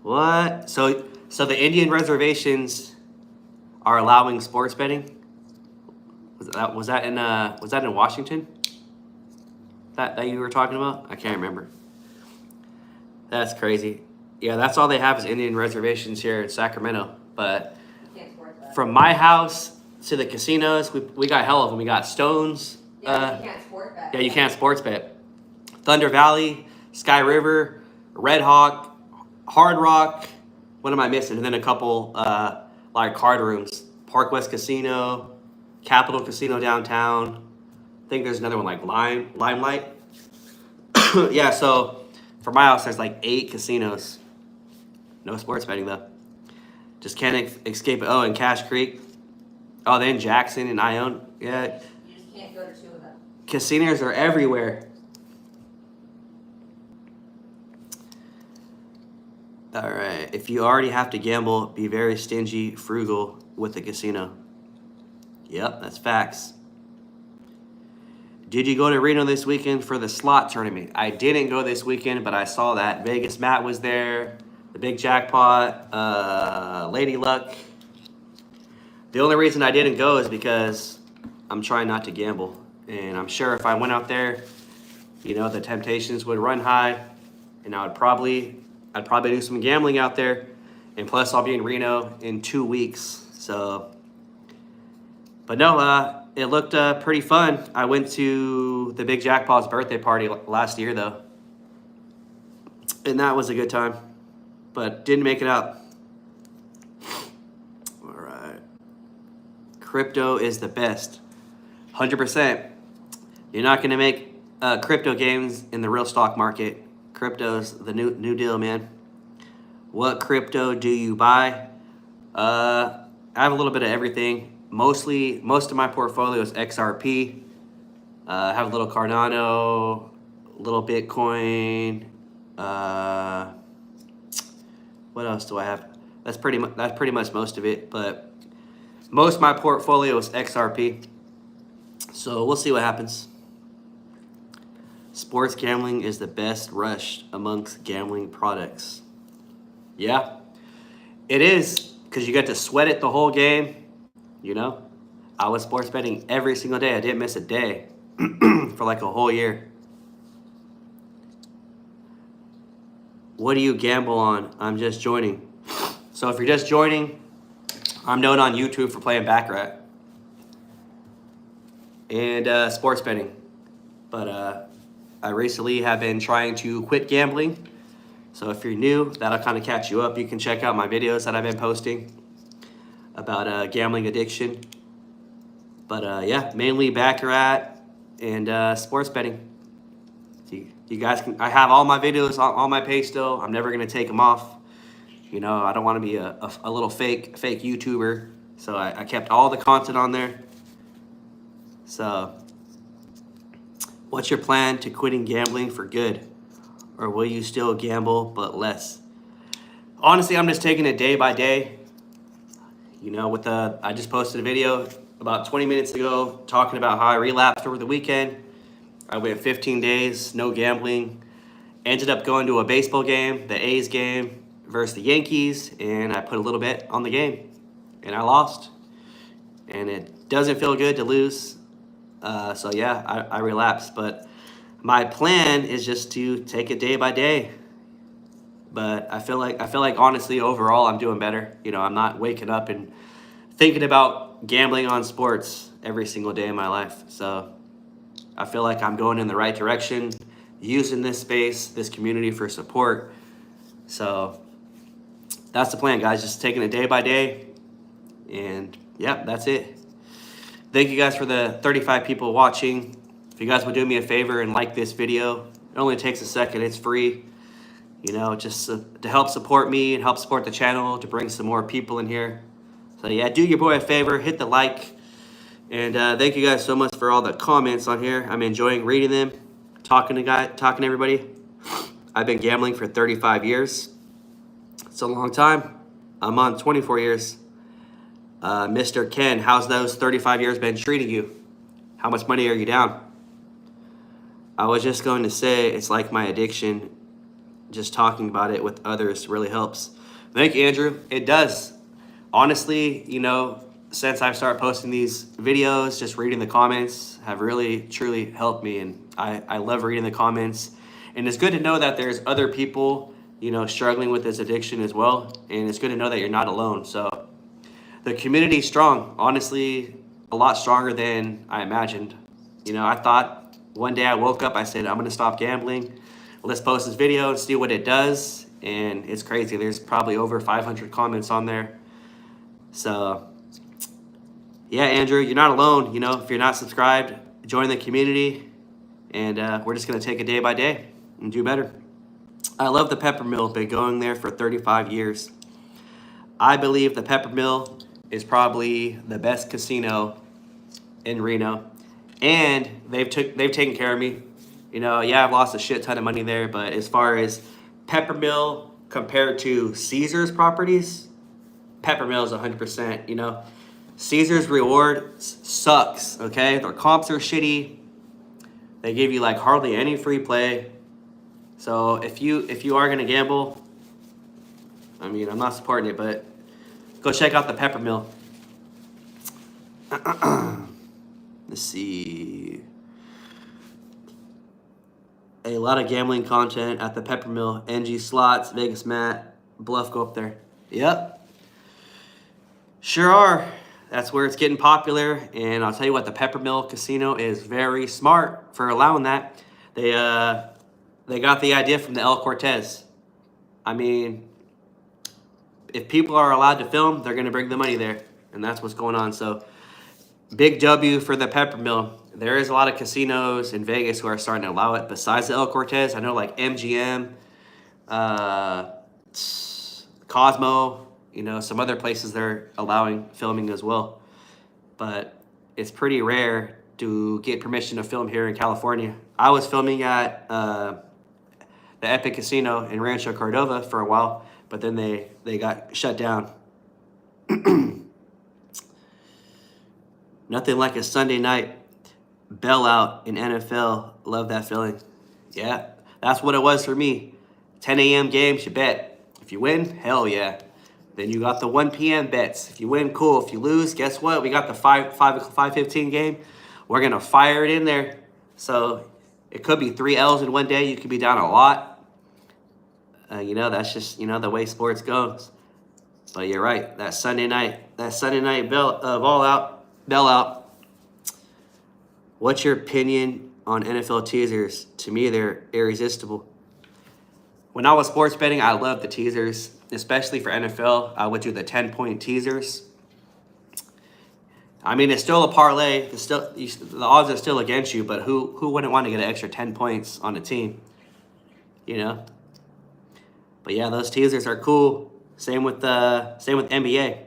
Speaker 1: What? So the Indian reservations are allowing sports betting? Was that in Washington? That you were talking about? I can't remember. That's crazy. Yeah, that's all they have is Indian reservations here in Sacramento. But from my house to the casinos, we got hell of them. We got Stones.
Speaker 2: Yeah, you can't sport bet.
Speaker 1: Yeah, you can't sports bet. Thunder Valley, Sky River, Red Hawk, Hard Rock. What am I missing? And then a couple like card rooms. Park West Casino, Capital Casino downtown. I think there's another one like Limelight. Yeah, so for my house, there's like 8 casinos. No sports betting though. Just can't escape it. Oh, and Cash Creek. Oh, then Jackson and Ione. Yeah,
Speaker 2: You just can't go to 2 of them.
Speaker 1: casinos are everywhere. All right. If you already have to gamble, be very stingy, frugal with the casino. Yep, that's facts. Did you go to Reno this weekend for the slot tournament? I didn't go this weekend, but I saw that Vegas Matt was there, the big jackpot, Lady Luck. The only reason I didn't go is because I'm trying not to gamble, and I'm sure if I went out there, you know, the temptations would run high, and I'd probably do some gambling out there, and plus I'll be in Reno in 2 weeks. So, but no, it looked pretty fun. I went to the Big Jackpot's birthday party last year though, and that was a good time, but didn't make it out. All right, crypto is the best, 100%. You're not gonna make crypto gains in the real stock market. Crypto's the new deal, man. What crypto do you buy? I have a little bit of everything. Most of my portfolio is XRP. I have a little Cardano, a little Bitcoin. What else do I have? That's pretty much most of it. But most of my portfolio is XRP. So we'll see what happens. Sports gambling is the best rush amongst gambling products. Yeah, it is, because you get to sweat it the whole game. You know, I was sports betting every single day. I didn't miss a day for like a whole year. What do you gamble on? I'm just joining. So if you're just joining, I'm known on YouTube for playing Baccarat and sports betting. But I recently have been trying to quit gambling. So if you're new, that'll kind of catch you up. You can check out my videos that I've been posting about gambling addiction. But yeah, mainly Baccarat and sports betting. You guys can, I have all my videos on my page still. I'm never gonna take them off. You know, I don't want to be a little fake YouTuber. So I kept all the content on there. So what's your plan to quitting gambling for good? Or will you still gamble but less? Honestly, I'm just taking it day by day. You know, I just posted a video about 20 minutes ago talking about how I relapsed over the weekend. I went 15 days, no gambling. Ended up going to a baseball game, the A's game versus the Yankees, and I put a little bit on the game, and I lost. And it doesn't feel good to lose. So yeah, I relapsed. But my plan is just to take it day by day. But I feel like honestly overall I'm doing better. You know, I'm not waking up and thinking about gambling on sports every single day of my life. So I feel like I'm going in the right direction, using this space, this community for support. So that's the plan, guys. Just taking it day by day. And yeah, that's it. Thank you guys for the 35 people watching. If you guys would do me a favor and like this video, it only takes a second. It's free. You know, just to help support me and help support the channel, to bring some more people in here. So yeah, do your boy a favor, hit the like. And thank you guys so much for all the comments on here. I'm enjoying reading them, talking to everybody. I've been gambling for 35 years. It's a long time. I'm on 24 years. Mr. Ken, how's those 35 years been treating you? How much money are you down? I was just going to say, it's like my addiction. Just talking about it with others really helps. Thank you, Andrew. It does. Honestly, you know, since I've started posting these videos, just reading the comments have really, truly helped me. And I love reading the comments. And it's good to know that there's other people, you know, struggling with this addiction as well. And it's good to know that you're not alone. So the community's strong. Honestly, a lot stronger than I imagined. You know, I thought one day I woke up, I said, I'm going to stop gambling. Let's post this video and see what it does. And it's crazy. There's probably over 500 comments on there. So yeah, Andrew, you're not alone. You know, if you're not subscribed, join the community, and we're just going to take it day by day and do better. I love the Peppermill. Been going there for 35 years. I believe the Peppermill is probably the best casino in Reno, and they've taken care of me. You know, yeah, I've lost a shit ton of money there, but as far as Peppermill compared to Caesar's properties, Peppermill is 100%. You know, Caesar's Rewards sucks. Okay, their comps are shitty. They give you like hardly any free play. So if you are gonna gamble, I mean, I'm not supporting it, but go check out the Peppermill. Let's see. A lot of gambling content at the Peppermill. NG Slots, Vegas Matt, Bluff, go up there. Yep. Sure are. That's where it's getting popular. And I'll tell you what, the Peppermill Casino is very smart for allowing that. They got the idea from the El Cortez. I mean, if people are allowed to film, they're going to bring the money there. And that's what's going on. So, big W for the Peppermill. There is a lot of casinos in Vegas who are starting to allow it. Besides the El Cortez, I know like MGM, Cosmo, you know, some other places they're allowing filming as well. But it's pretty rare to get permission to film here in California. I was filming at the Epic Casino in Rancho Cordova for a while, but then they got shut down. Nothing like a Sunday night bailout in NFL. Love that feeling. Yeah, that's what it was for me. 10 a.m. games, you bet. If you win, hell yeah. Then you got the 1 p.m. bets. If you win, cool. If you lose, guess what? We got the 5:15 game. We're going to fire it in there. So it could be 3 L's in one day. You could be down a lot. You know, that's just, you know, the way sports goes. But you're right. That Sunday night bailout. What's your opinion on NFL teasers? To me, they're irresistible. When I was sports betting, I loved the teasers, especially for NFL. I would do the 10-point teasers. I mean, it's still a parlay. The odds are still against you, but who wouldn't want to get an extra 10 points on a team? You know? But yeah, those teasers are cool. Same with NBA.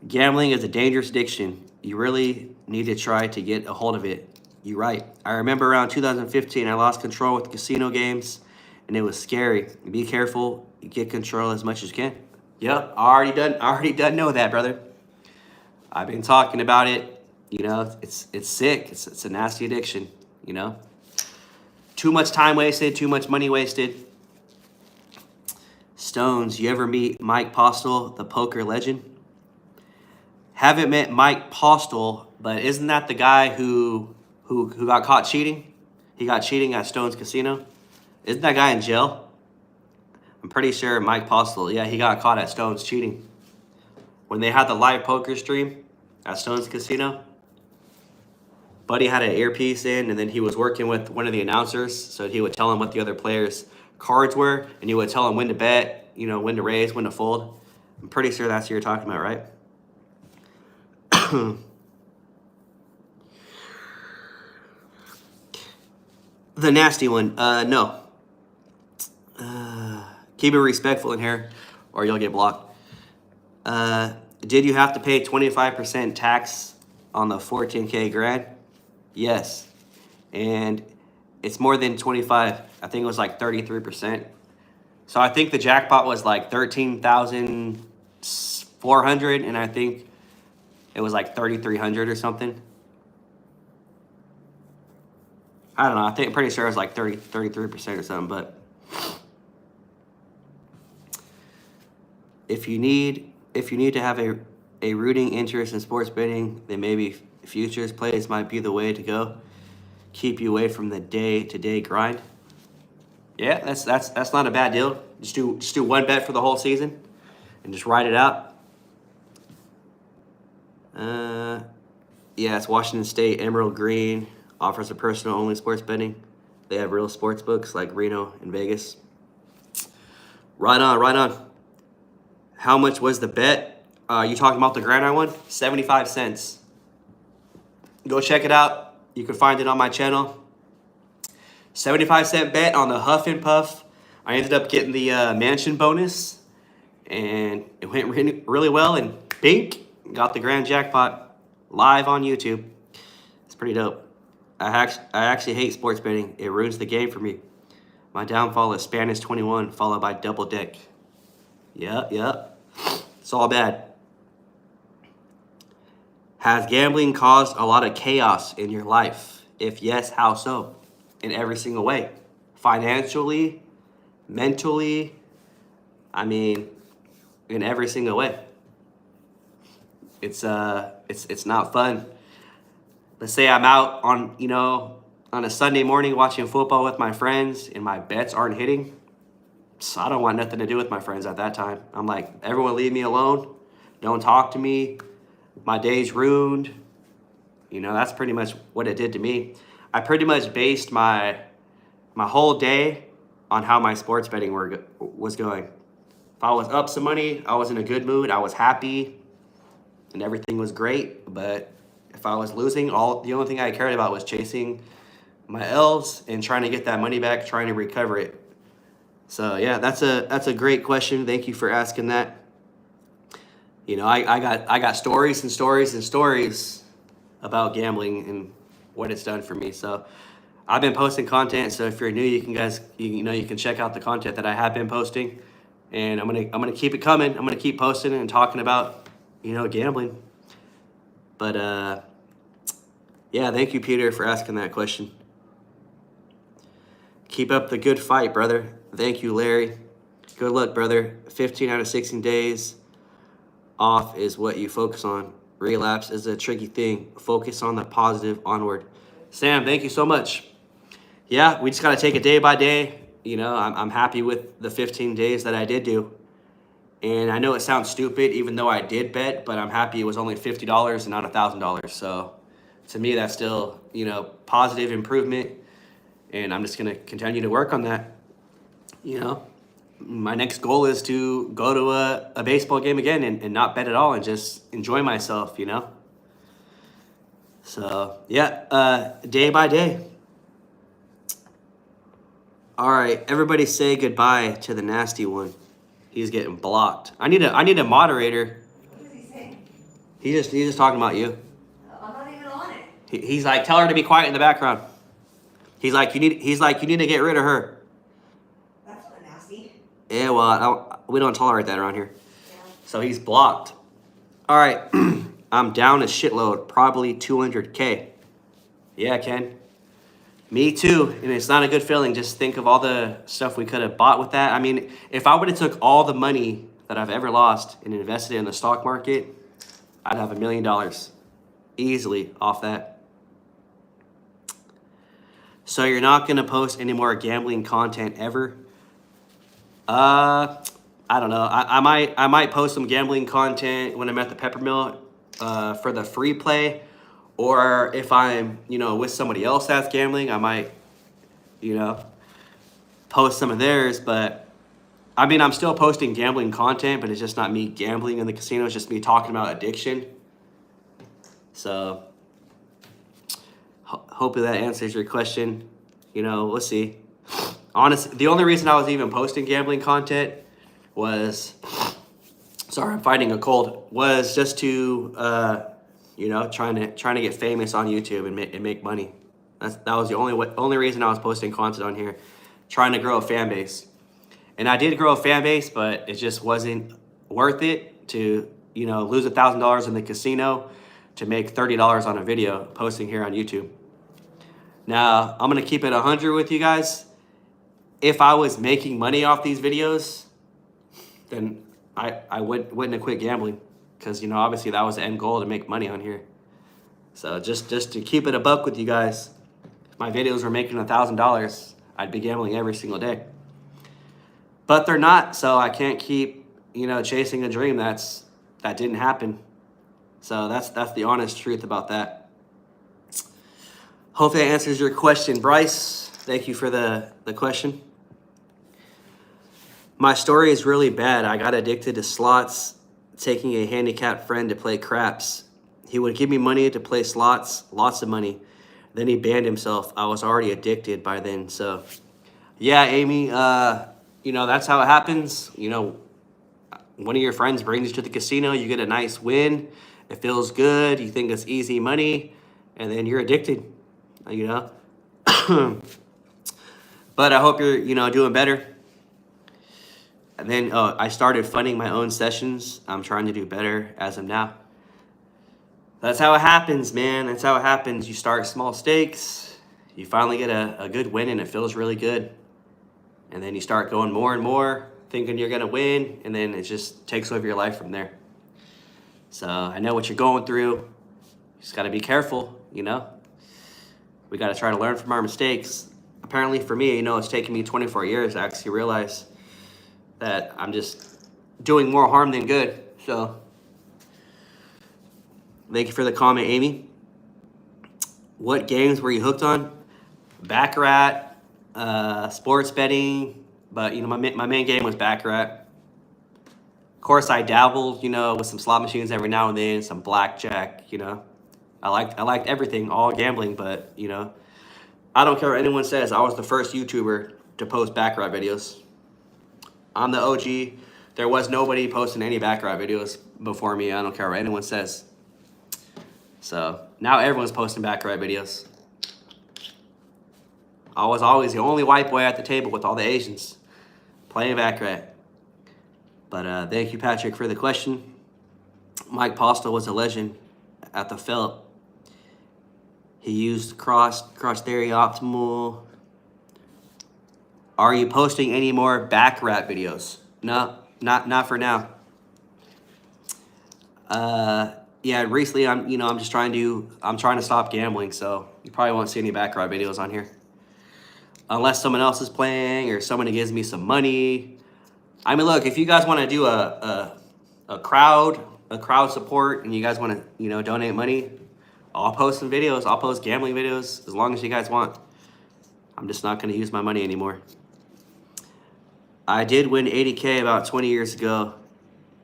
Speaker 1: Gambling is a dangerous addiction. You really need to try to get a hold of it. You're right. I remember around 2015, I lost control with casino games, and it was scary. Be careful. Get control as much as you can. Yep, I already done know that, brother. I've been talking about it. You know, it's sick. It's a nasty addiction. You know, too much time wasted, too much money wasted. Stones, you ever meet Mike Postle, the poker legend? Haven't met Mike Postle, but isn't that the guy who got caught cheating? He got cheating at Stone's Casino. Isn't that guy in jail? I'm pretty sure Mike Postle, yeah, he got caught at Stone's cheating. When they had the live poker stream at Stone's Casino, Buddy had an earpiece in, and then he was working with one of the announcers, so he would tell him what the other players' cards were, and he would tell him when to bet, you know, when to raise, when to fold. I'm pretty sure that's what you're talking about, right? The nasty one, no. Keep it respectful in here, or you'll get blocked. Did you have to pay 25% tax on the 14K grand? Yes. And it's more than 25. I think it was like 33%. So I think the jackpot was like 13,400, and I think it was like 3,300 or something. I don't know. I'm pretty sure it was like 33% or something. But if you need to have a rooting interest in sports betting, then maybe futures plays might be the way to go. Keep you away from the day-to-day grind. Yeah, that's not a bad deal. Just do one bet for the whole season, and just ride it out. Yeah, it's Washington State. Emerald Green offers a personal-only sports betting. They have real sports books like Reno and Vegas. Right on. How much was the bet? You talking about the Grand I won? 75 cents. Go check it out. You can find it on my channel. 75-cent bet on the Huff and Puff. I ended up getting the mansion bonus, and it went really well, and bink, got the grand jackpot live on YouTube. It's pretty dope. I actually hate sports betting. It ruins the game for me. My downfall is Spanish 21 followed by double deck. Yep. It's all bad. Has gambling caused a lot of chaos in your life? If yes, how so? In every single way. Financially, mentally, in every single way. It's not fun. Let's say I'm out on a Sunday morning watching football with my friends and my bets aren't hitting. So I don't want nothing to do with my friends at that time. I'm like, everyone leave me alone. Don't talk to me. My day's ruined. That's pretty much what it did to me. I pretty much based my whole day on how my sports betting was going. If I was up some money, I was in a good mood, I was happy, and everything was great. But if I was losing, the only thing I cared about was chasing my L's and trying to get that money back, trying to recover it. So yeah, that's a great question. Thank you for asking that. I got stories and stories and stories about gambling and what it's done for me. So I've been posting content. So if you're new, you can check out the content that I have been posting, and I'm gonna keep it coming. I'm gonna keep posting and talking about gambling. But yeah, thank you, Peter, for asking that question. Keep up the good fight, brother. Thank you, Larry. Good luck, brother. 15 out of 16 days off is what you focus on. Relapse is a tricky thing. Focus on the positive onward. Sam, thank you so much. Yeah, we just got to take it day by day. I'm happy with the 15 days that I did do. And I know it sounds stupid, even though I did bet, but I'm happy it was only $50 and not $1,000. So to me, that's still, positive improvement. And I'm just going to continue to work on that. My next goal is to go to a baseball game again and not bet at all and just enjoy myself, So, yeah, day by day. All right, everybody say goodbye to the nasty one. He's getting blocked. I need a moderator.
Speaker 2: What is he saying?
Speaker 1: He's just talking about you.
Speaker 2: I'm not even on it.
Speaker 1: He's like, tell her to be quiet in the background. He's like, you need to get rid of her.
Speaker 2: That's not nasty.
Speaker 1: Yeah, well, we don't tolerate that around here.
Speaker 2: Yeah.
Speaker 1: So he's blocked. All right, I'm down a shitload, probably 200K. Yeah, Ken. Me too, and it's not a good feeling. Just think of all the stuff we could have bought with that. If I would have took all the money that I've ever lost and invested it in the stock market, I'd have $1 million easily off that. So you're not gonna post any more gambling content ever? I don't know. I might post some gambling content when I'm at the Peppermill for the free play, or if I'm with somebody else that's gambling, I might post some of theirs. But I'm still posting gambling content, but it's just not me gambling in the casino. It's just me talking about addiction. So hopefully that answers your question. We'll see. Honestly, the only reason I was even posting gambling content was, sorry, I'm fighting a cold, was just to, trying to get famous on YouTube and make money. That was the only reason I was posting content on here, trying to grow a fan base. And I did grow a fan base, but it just wasn't worth it to, lose $1,000 in the casino to make $30 on a video posting here on YouTube. Now, I'm going to keep it 100 with you guys. If I was making money off these videos, then I wouldn't have quit gambling, because obviously that was the end goal, to make money on here. So just to keep it a buck with you guys, if my videos were making $1,000, I'd be gambling every single day. But they're not, so I can't keep chasing a dream that didn't happen. So that's the honest truth about that. Hopefully that answers your question, Bryce. Thank you for the question. My story is really bad. I got addicted to slots, taking a handicapped friend to play craps. He would give me money to play slots, lots of money. Then he banned himself. I was already addicted by then. So, yeah, Amy, you know, that's how it happens. You know, one of your friends brings you to the casino, you get a nice win, it feels good, you think it's easy money, and then you're addicted, you know? But I hope you're, you know, doing better. And then I started funding my own sessions. I'm trying to do better as of now. That's how it happens, man. That's how it happens. You start small stakes, you finally get a good win, and it feels really good. And then you start going more and more, thinking you're going to win, and then it just takes over your life from there. So I know what you're going through. You just got to be careful, you know? We got to try to learn from our mistakes. Apparently for me, you know, it's taken me 24 years to actually realize that I'm just doing more harm than good. So thank you for the comment, Amy. What games were you hooked on? Baccarat, sports betting, but you know, my main game was Baccarat. Of course, I dabbled, you know, with some slot machines every now and then, some blackjack, you know. I liked everything, all gambling, but you know, I don't care what anyone says. I was the first YouTuber to post Baccarat videos. I'm the OG. There was nobody posting any Baccarat videos before me. I don't care what anyone says. So now everyone's posting Baccarat videos. I was always the only white boy at the table with all the Asians playing Baccarat. But thank you, Patrick, for the question. Mike Postel was a legend at the Philip. He used cross theory optimal. Are you posting any more Baccarat videos? No, not for now. Yeah, recently I'm just trying to stop gambling, so you probably won't see any Baccarat videos on here. Unless someone else is playing or someone gives me some money. I mean, look, if you guys want to do a crowd support and you guys want to, you know, donate money, I'll post some videos. I'll post gambling videos as long as you guys want. I'm just not going to use my money anymore. I did win 80K about 20 years ago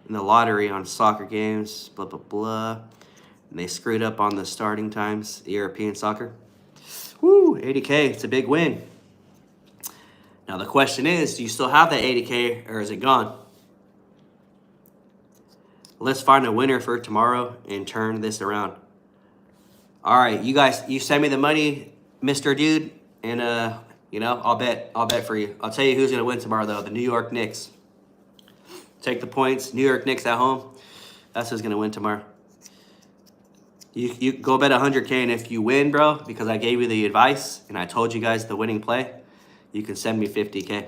Speaker 1: in the lottery on soccer games, blah, blah, blah. And they screwed up on the starting times, European soccer. Woo, 80K, it's a big win. Now the question is, do you still have that 80K or is it gone? Let's find a winner for tomorrow and turn this around. All right, you guys, you send me the money, Mr. Dude, and you know, I'll bet for you. I'll tell you who's gonna win tomorrow though, the New York Knicks. Take the points, New York Knicks at home. That's who's gonna win tomorrow. You go bet 100K, and if you win, bro, because I gave you the advice and I told you guys the winning play, you can send me 50K.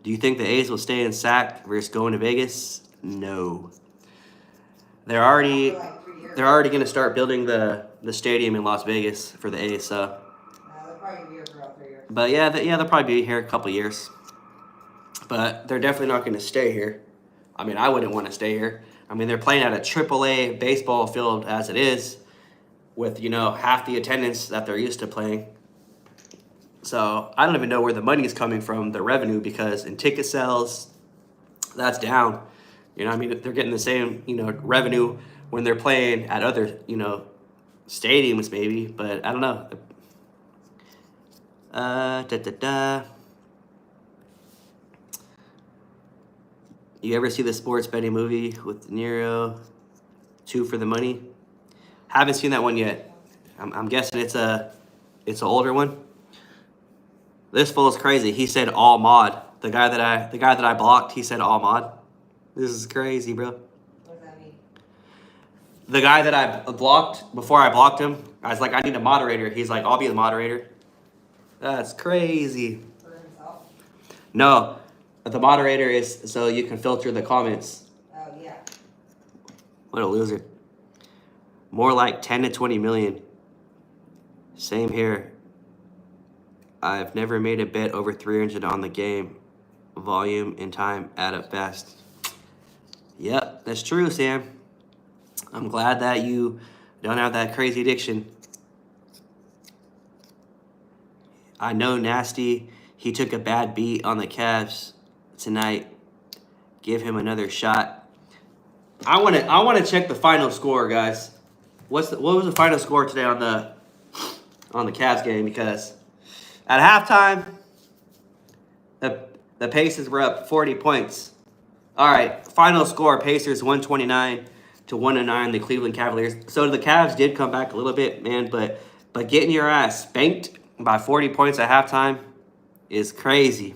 Speaker 1: Do you think the A's will stay in SAC versus going to Vegas? No. They're already going to start building the stadium in Las Vegas for the A's. So.
Speaker 2: They'll probably be here for about 3 years.
Speaker 1: But yeah, they'll probably be here a couple years. But they're definitely not going to stay here. I mean, I wouldn't want to stay here. I mean, they're playing at a AAA baseball field as it is, with, you know, half the attendance that they're used to playing. So I don't even know where the money is coming from, the revenue, because in ticket sales, that's down. You know, I mean, they're getting the same, you know, revenue when they're playing at other, you know, stadiums maybe, but I don't know. You ever see the sports betting movie with De Niro, 2 for the Money? Haven't seen that one yet. I'm guessing it's an older one. This fool is crazy. He said all mod. The guy that I blocked, he said all mod. This is crazy, bro.
Speaker 2: What does that mean?
Speaker 1: The guy that I blocked, before I blocked him, I was like, I need a moderator. He's like, I'll be the moderator. That's crazy.
Speaker 2: For himself?
Speaker 1: No, the moderator is so you can filter the comments.
Speaker 2: Oh, yeah.
Speaker 1: What a loser. More like 10 to 20 million. Same here. I've never made a bet over 300 on the game. Volume and time add up fast. Yep, that's true, Sam. I'm glad that you don't have that crazy addiction. I know Nasty. He took a bad beat on the Cavs tonight. Give him another shot. I want to check the final score, guys. What was the final score today on the Cavs game? Because at halftime, the Pacers were up 40 points. All right, final score: Pacers 129-109. The Cleveland Cavaliers. So the Cavs did come back a little bit, man, but getting your ass spanked by 40 points at halftime is crazy.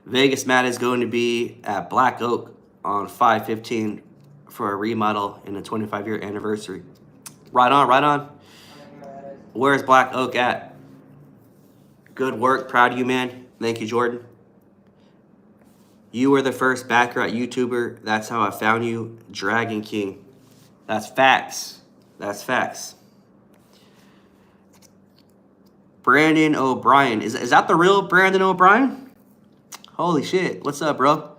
Speaker 1: Vegas Matt is going to be at Black Oak on 5/15 for a remodel in the 25-year anniversary. Right on, right on. Where's Black Oak at? Good work. Proud of you, man. Thank you, Jordan. You were the first baccarat YouTuber. That's how I found you, Dragon King. That's facts. That's facts. Brandon O'Brien. Is that the real Brandon O'Brien? Holy shit. What's up, bro?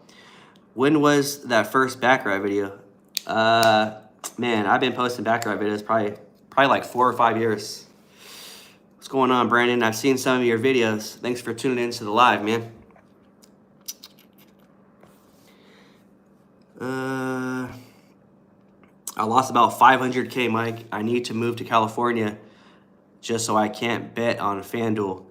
Speaker 1: When was that first baccarat video? Man, I've been posting baccarat videos probably like 4 or 5 years. What's going on, Brandon? I've seen some of your videos. Thanks for tuning into the live, man. I lost about 500K, Mike. I need to move to California just so I can't bet on FanDuel.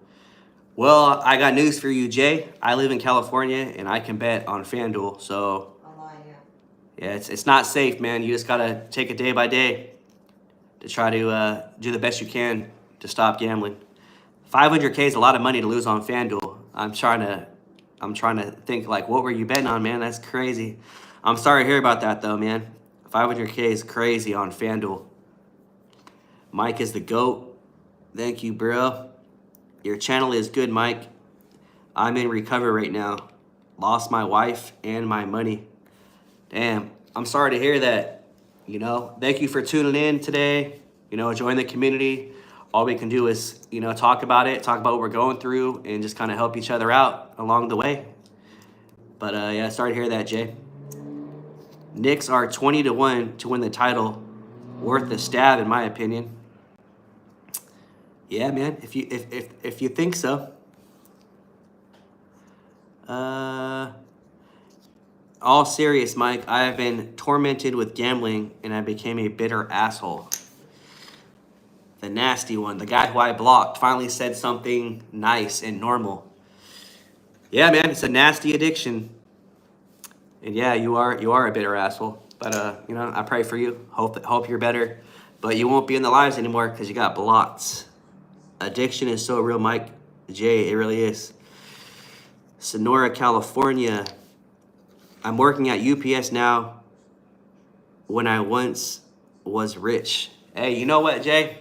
Speaker 1: Well, I got news for you, Jay. I live in California, and I can bet on FanDuel. So,
Speaker 2: Online,
Speaker 1: yeah, it's not safe, man. You just got to take it day by day to try to do the best you can to stop gambling. 500K is a lot of money to lose on FanDuel. I'm trying to think, like, what were you betting on, man? That's crazy. I'm sorry to hear about that, though, man. 500K is crazy on FanDuel. Mike is the GOAT. Thank you, bro. Your channel is good, Mike. I'm in recovery right now. Lost my wife and my money. Damn, I'm sorry to hear that. You know, thank you for tuning in today. You know, join the community. All we can do is, you know, talk about what we're going through, and just kind of help each other out along the way. But, yeah, sorry to hear that, Jay. Knicks are 20-1 to win the title. Worth a stab, in my opinion. Yeah, man. If you think so. All serious, Mike. I have been tormented with gambling, and I became a bitter asshole. The nasty one, the guy who I blocked, finally said something nice and normal. Yeah, man. It's a nasty addiction. And yeah, you are a bitter asshole. But you know, I pray for you. Hope you're better. But you won't be in the lives anymore because you got blocked. Addiction is so real, Mike. Jay, it really is. Sonora, California. I'm working at UPS now when I once was rich. Hey, you know what, Jay?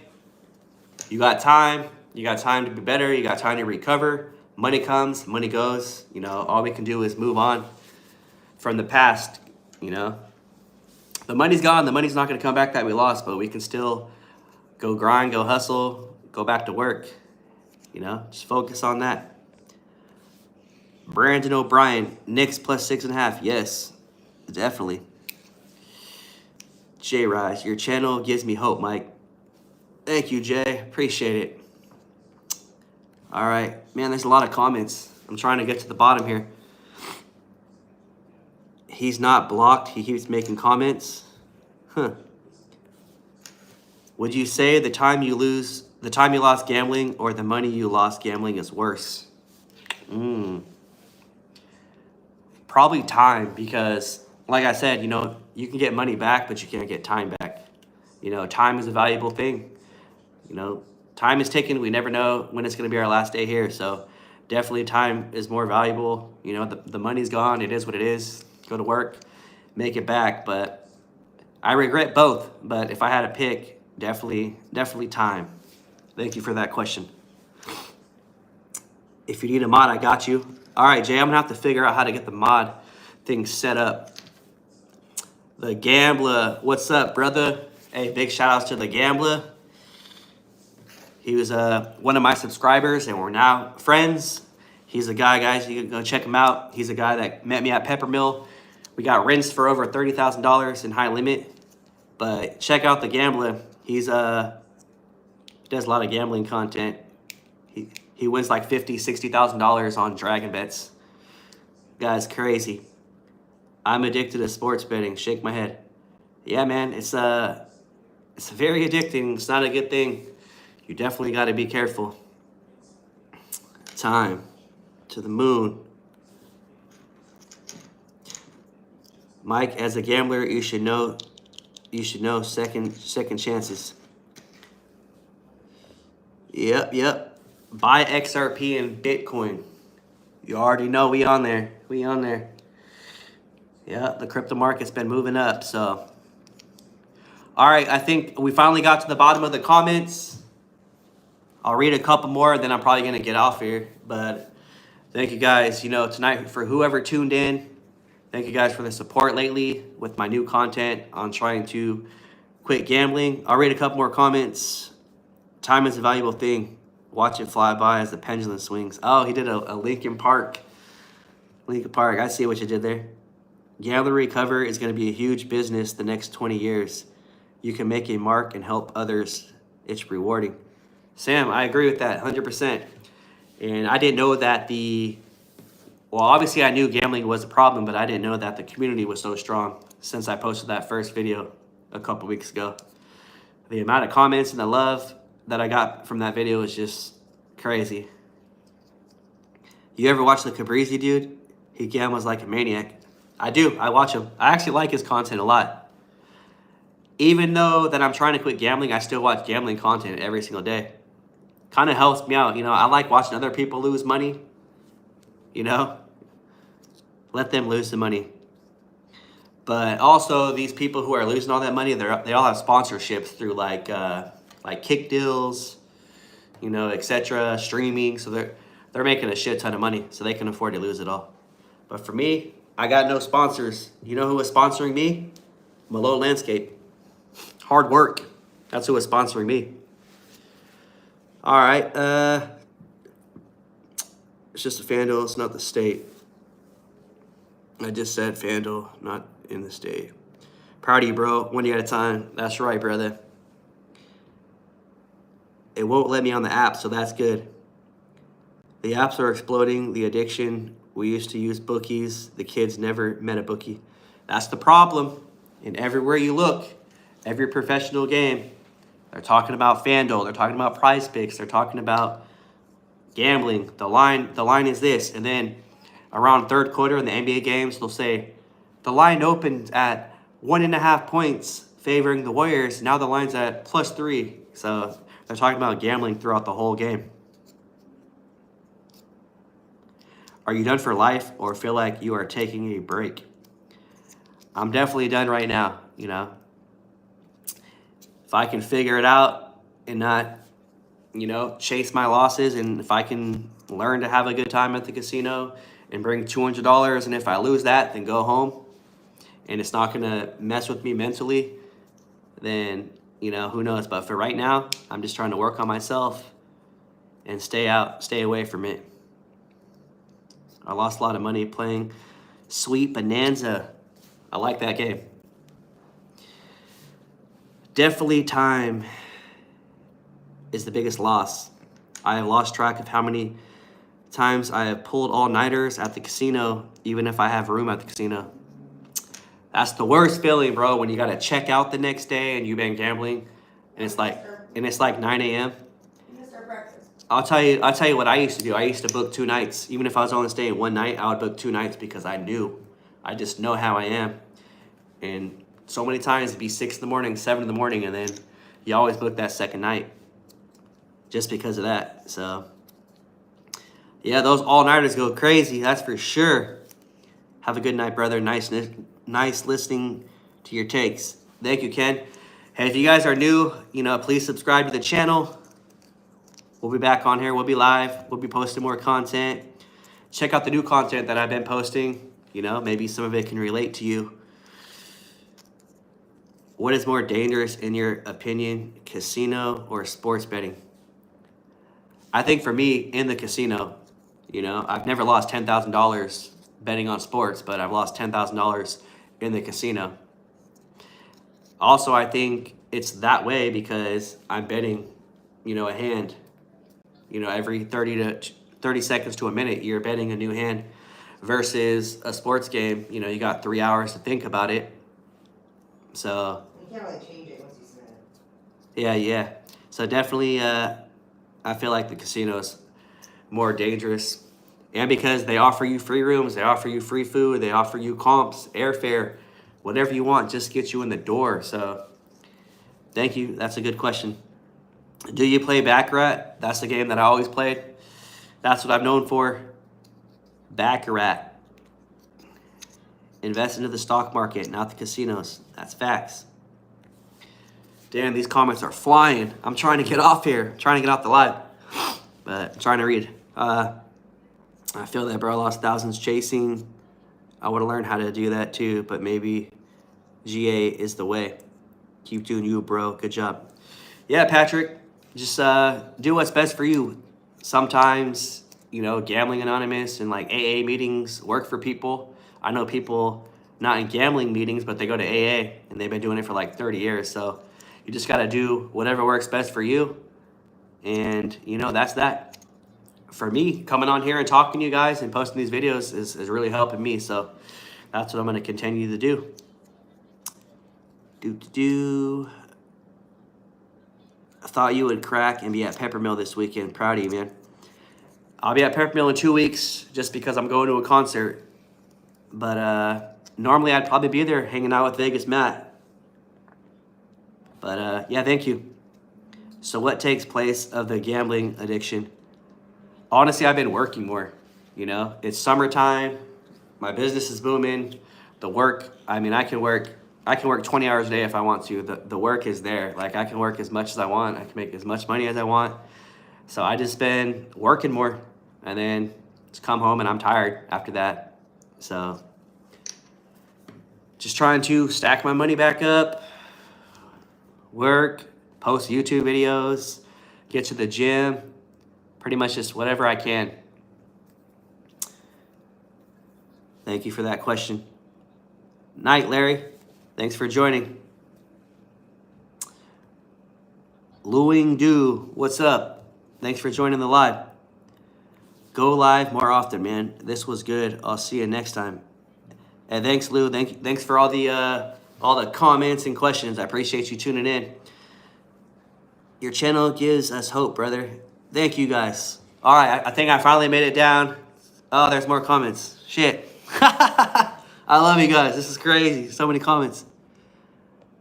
Speaker 1: You got time. You got time to be better. You got time to recover. Money comes, money goes. You know, all we can do is move on from the past, you know. The money's gone. The money's not going to come back that we lost, but we can still go grind, go hustle, go back to work. You know, just focus on that. Brandon O'Brien, Knicks plus 6.5. Yes, definitely. Jay Rise, your channel gives me hope, Mike. Thank you, Jay. Appreciate it. All right. Man, there's a lot of comments. I'm trying to get to the bottom here. He's not blocked. He keeps making comments. Huh. Would you say the time you lost gambling or the money you lost gambling is worse? Probably time, because like I said, you know, you can get money back, but you can't get time back. You know, time is a valuable thing. You know, time is ticking. We never know when it's going to be our last day here. So definitely time is more valuable. You know, the money's gone. It is what it is. Go to work, make it back. But I regret both. But if I had to pick, definitely time. Thank you for that question. If you need a mod, I got you. All right, Jay, I'm going to have to figure out how to get the mod thing set up. The Gambler, what's up, brother? Hey, big shout outs to the Gambler. He was one of my subscribers, and we're now friends. He's a guy, guys, you can go check him out. He's a guy that met me at Peppermill. We got rinsed for over $30,000 in high limit. But check out the Gambler. He does a lot of gambling content. He wins like $50,000, $60,000 on dragon bets. Guy's crazy. I'm addicted to sports betting. Shake my head. Yeah, man, it's very addicting. It's not a good thing. You definitely got to be careful. Time to the moon. Mike, as a gambler, you should know second chances. Yep. Buy XRP and Bitcoin. You already know we on there. Yeah, the crypto market's been moving up, so. All right, I think we finally got to the bottom of the comments. I'll read a couple more, then I'm probably going to get off here. But thank you guys, tonight for whoever tuned in. Thank you guys for the support lately with my new content on trying to quit gambling. I'll read a couple more comments. Time is a valuable thing. Watch it fly by as the pendulum swings. Oh, he did a Lincoln Park. I see what you did there. Gambler Recover is going to be a huge business the next 20 years. You can make a mark and help others. It's rewarding. Sam, I agree with that 100%. And I didn't know that well, obviously I knew gambling was a problem, but I didn't know that the community was so strong since I posted that first video a couple weeks ago. The amount of comments and the love that I got from that video is just crazy. You ever watch the Cabrizi dude? He gambles like a maniac. I do. I watch him. I actually like his content a lot. Even though that I'm trying to quit gambling, I still watch gambling content every single day. Kind of helps me out. I like watching other people lose money. Let them lose the money. But also, these people who are losing all that money, they all have sponsorships through like kick deals, etc., streaming. So they're making a shit ton of money, so they can afford to lose it all. But for me, I got no sponsors. You know who was sponsoring me? Malo Landscape. Hard work. That's who was sponsoring me. All right. It's just a FanDuel. It's not the state. I just said FanDuel, not in the state. Proud of you, bro. 1 day at a time. That's right, brother. It won't let me on the app, so that's good. The apps are exploding. The addiction. We used to use bookies. The kids never met a bookie. That's the problem. And everywhere you look, every professional game, they're talking about FanDuel. They're talking about Prize Picks. They're talking about gambling. The line is this. And then around third quarter in the NBA games, they'll say, the line opened at 1.5 points favoring the Warriors. Now the line's at +3. So they're talking about gambling throughout the whole game. Are you done for life or feel like you are taking a break? I'm definitely done right now, If I can figure it out and not, chase my losses, and if I can learn to have a good time at the casino and bring $200, and if I lose that, then go home, and it's not going to mess with me mentally, then, who knows? But for right now, I'm just trying to work on myself and stay away from it. I lost a lot of money playing Sweet Bonanza. I like that game. Definitely time is the biggest loss. I have lost track of how many times I have pulled all-nighters at the casino, even if I have room at the casino. That's the worst feeling, bro, when you got to check out the next day and you've been gambling, and it's like 9 a.m. I'll tell you what I used to do. I used to book 2 nights. Even if I was only staying 1 night, I would book 2 nights because I just know how I am. And so many times it'd be 6 in the morning, 7 in the morning, and then you always book that second night just because of that. So, yeah, those all-nighters go crazy. That's for sure. Have a good night, brother. Nice listening to your takes. Thank you, Ken. Hey, if you guys are new, please subscribe to the channel. We'll be back on here. We'll be live. We'll be posting more content. Check out the new content that I've been posting. Maybe some of it can relate to you. What is more dangerous in your opinion, casino or sports betting? I think for me, in the casino, I've never lost $10,000 betting on sports, but I've lost $10,000 in the casino. Also, I think it's that way because I'm betting, a hand. Every 30 seconds to a minute, you're betting a new hand. versus a sports game. You know, you got 3 hours to think about it. So
Speaker 2: You can't really change it once you submit it.
Speaker 1: yeah. So definitely, I feel like the casino's more dangerous. And because they offer you free rooms, they offer you free food, they offer you comps, airfare, whatever you want, just get you in the door. So thank you. That's a good question. Do you play Baccarat? That's the game that I always played. That's what I'm known for. Baccarat. Invest into the stock market, not the casinos. That's facts. Damn, these comments are flying. I'm trying to get off here. I'm trying to get off the live. But I'm trying to read. I feel that bro lost thousands chasing. I would have learned how to do that too, but maybe GA is the way. Keep doing you, bro. Good job. Yeah, Patrick. Just do what's best for you. Sometimes, you know, Gambling Anonymous and like AA meetings work for people. I know people not in gambling meetings, but they go to AA and they've been doing it for like 30 years. So you just got to do whatever works best for you. And, you know, that's that. For me, coming on here and talking to you guys and posting these videos is really helping me. So that's what I'm going to continue to do. I thought you would crack and be at Peppermill this weekend. Proud of you, man. I'll be at Peppermill in 2 weeks just because I'm going to a concert. But normally I'd probably be there hanging out with Vegas Matt. But yeah, thank you. So what takes place of the gambling addiction? Honestly, I've been working more. You know, it's summertime. My business is booming. The work, I mean, I can work 20 hours a day if I want to. The work is there. Like, I can work as much as I want. I can make as much money as I want. So I just been working more. And then just come home and I'm tired after that. So just trying to stack my money back up, work, post YouTube videos, get to the gym, pretty much just whatever I can. Thank you for that question. Night, Larry. Thanks for joining. Luing Du, what's up? Thanks for joining the live. Go live more often, man. This was good. I'll see you next time. And thanks, Lou. Thanks for all the comments and questions. I appreciate you tuning in. Your channel gives us hope, brother. Thank you, guys. All right, I think I finally made it down. Oh, there's more comments. Shit. I love you guys. This is crazy. So many comments.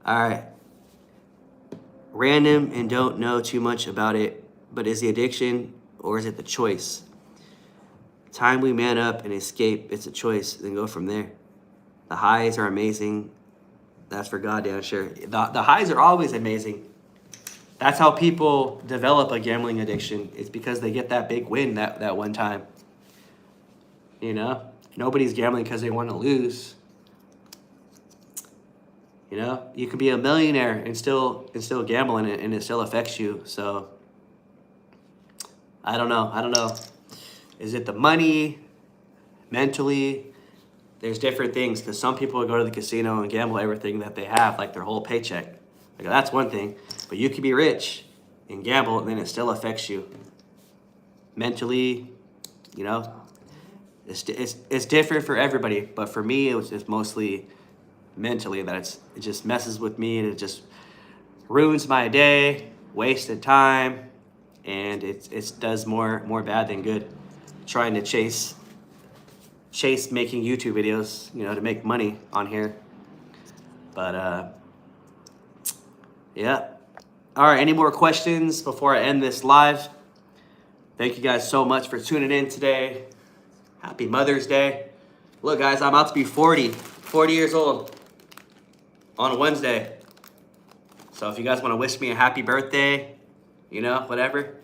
Speaker 1: All right. Random and don't know too much about it, but is the addiction or is it the choice? Time we man up and escape, it's a choice, then go from there. The highs are amazing. That's for goddamn sure. The highs are always amazing. That's how people develop a gambling addiction. It's because they get that big win that one time. You know? Nobody's gambling because they want to lose. You know? You could be a millionaire and still gamble in it, and it still affects you. So, I don't know. Is it the money? Mentally? There's different things, because some people go to the casino and gamble everything that they have, like their whole paycheck. Like, that's one thing. But you could be rich and gamble, and then it still affects you. Mentally, you know? It's different for everybody, but for me, it's mostly mentally that it just messes with me, and it just ruins my day, wasted time, and it does more bad than good. Trying to chase making YouTube videos, you know, to make money on here. But yeah. All right, any more questions before I end this live? Thank you guys so much for tuning in today. Happy Mother's Day. Look, guys, I'm about to be 40 years old on Wednesday. So if you guys want to wish me a happy birthday, you know, whatever.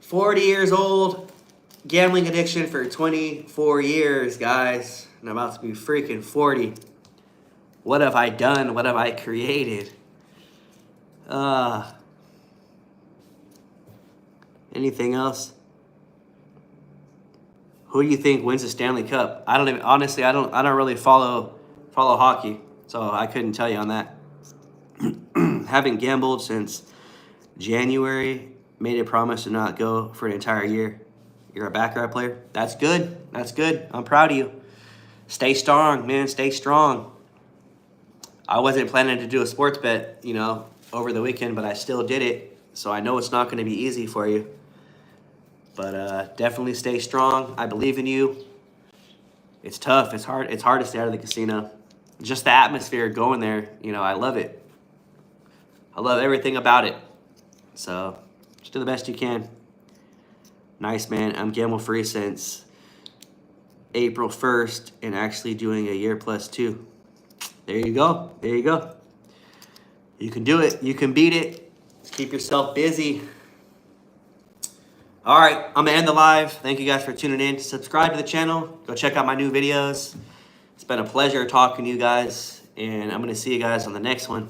Speaker 1: 40 years old, gambling addiction for 24 years, guys. And I'm about to be freaking 40. What have I done? What have I created? Anything else? Who do you think wins the Stanley Cup? I don't really follow hockey, so I couldn't tell you on that. Haven't gambled since January. Made a promise to not go for an entire year. You're a baccarat player. That's good. That's good. I'm proud of you. Stay strong, man. Stay strong. I wasn't planning to do a sports bet, you know, over the weekend, but I still did it. So I know it's not going to be easy for you. But definitely stay strong. I believe in you. It's tough. It's hard. It's hard to stay out of the casino. Just the atmosphere going there, you know, I love it. I love everything about it. So just do the best you can. Nice, man. I'm gamble free since April 1st and actually doing a year plus 2. There you go. There you go. You can do it. You can beat it. Just keep yourself busy. All right, I'm going to end the live. Thank you guys for tuning in. Subscribe to the channel. Go check out my new videos. It's been a pleasure talking to you guys, and I'm going to see you guys on the next one.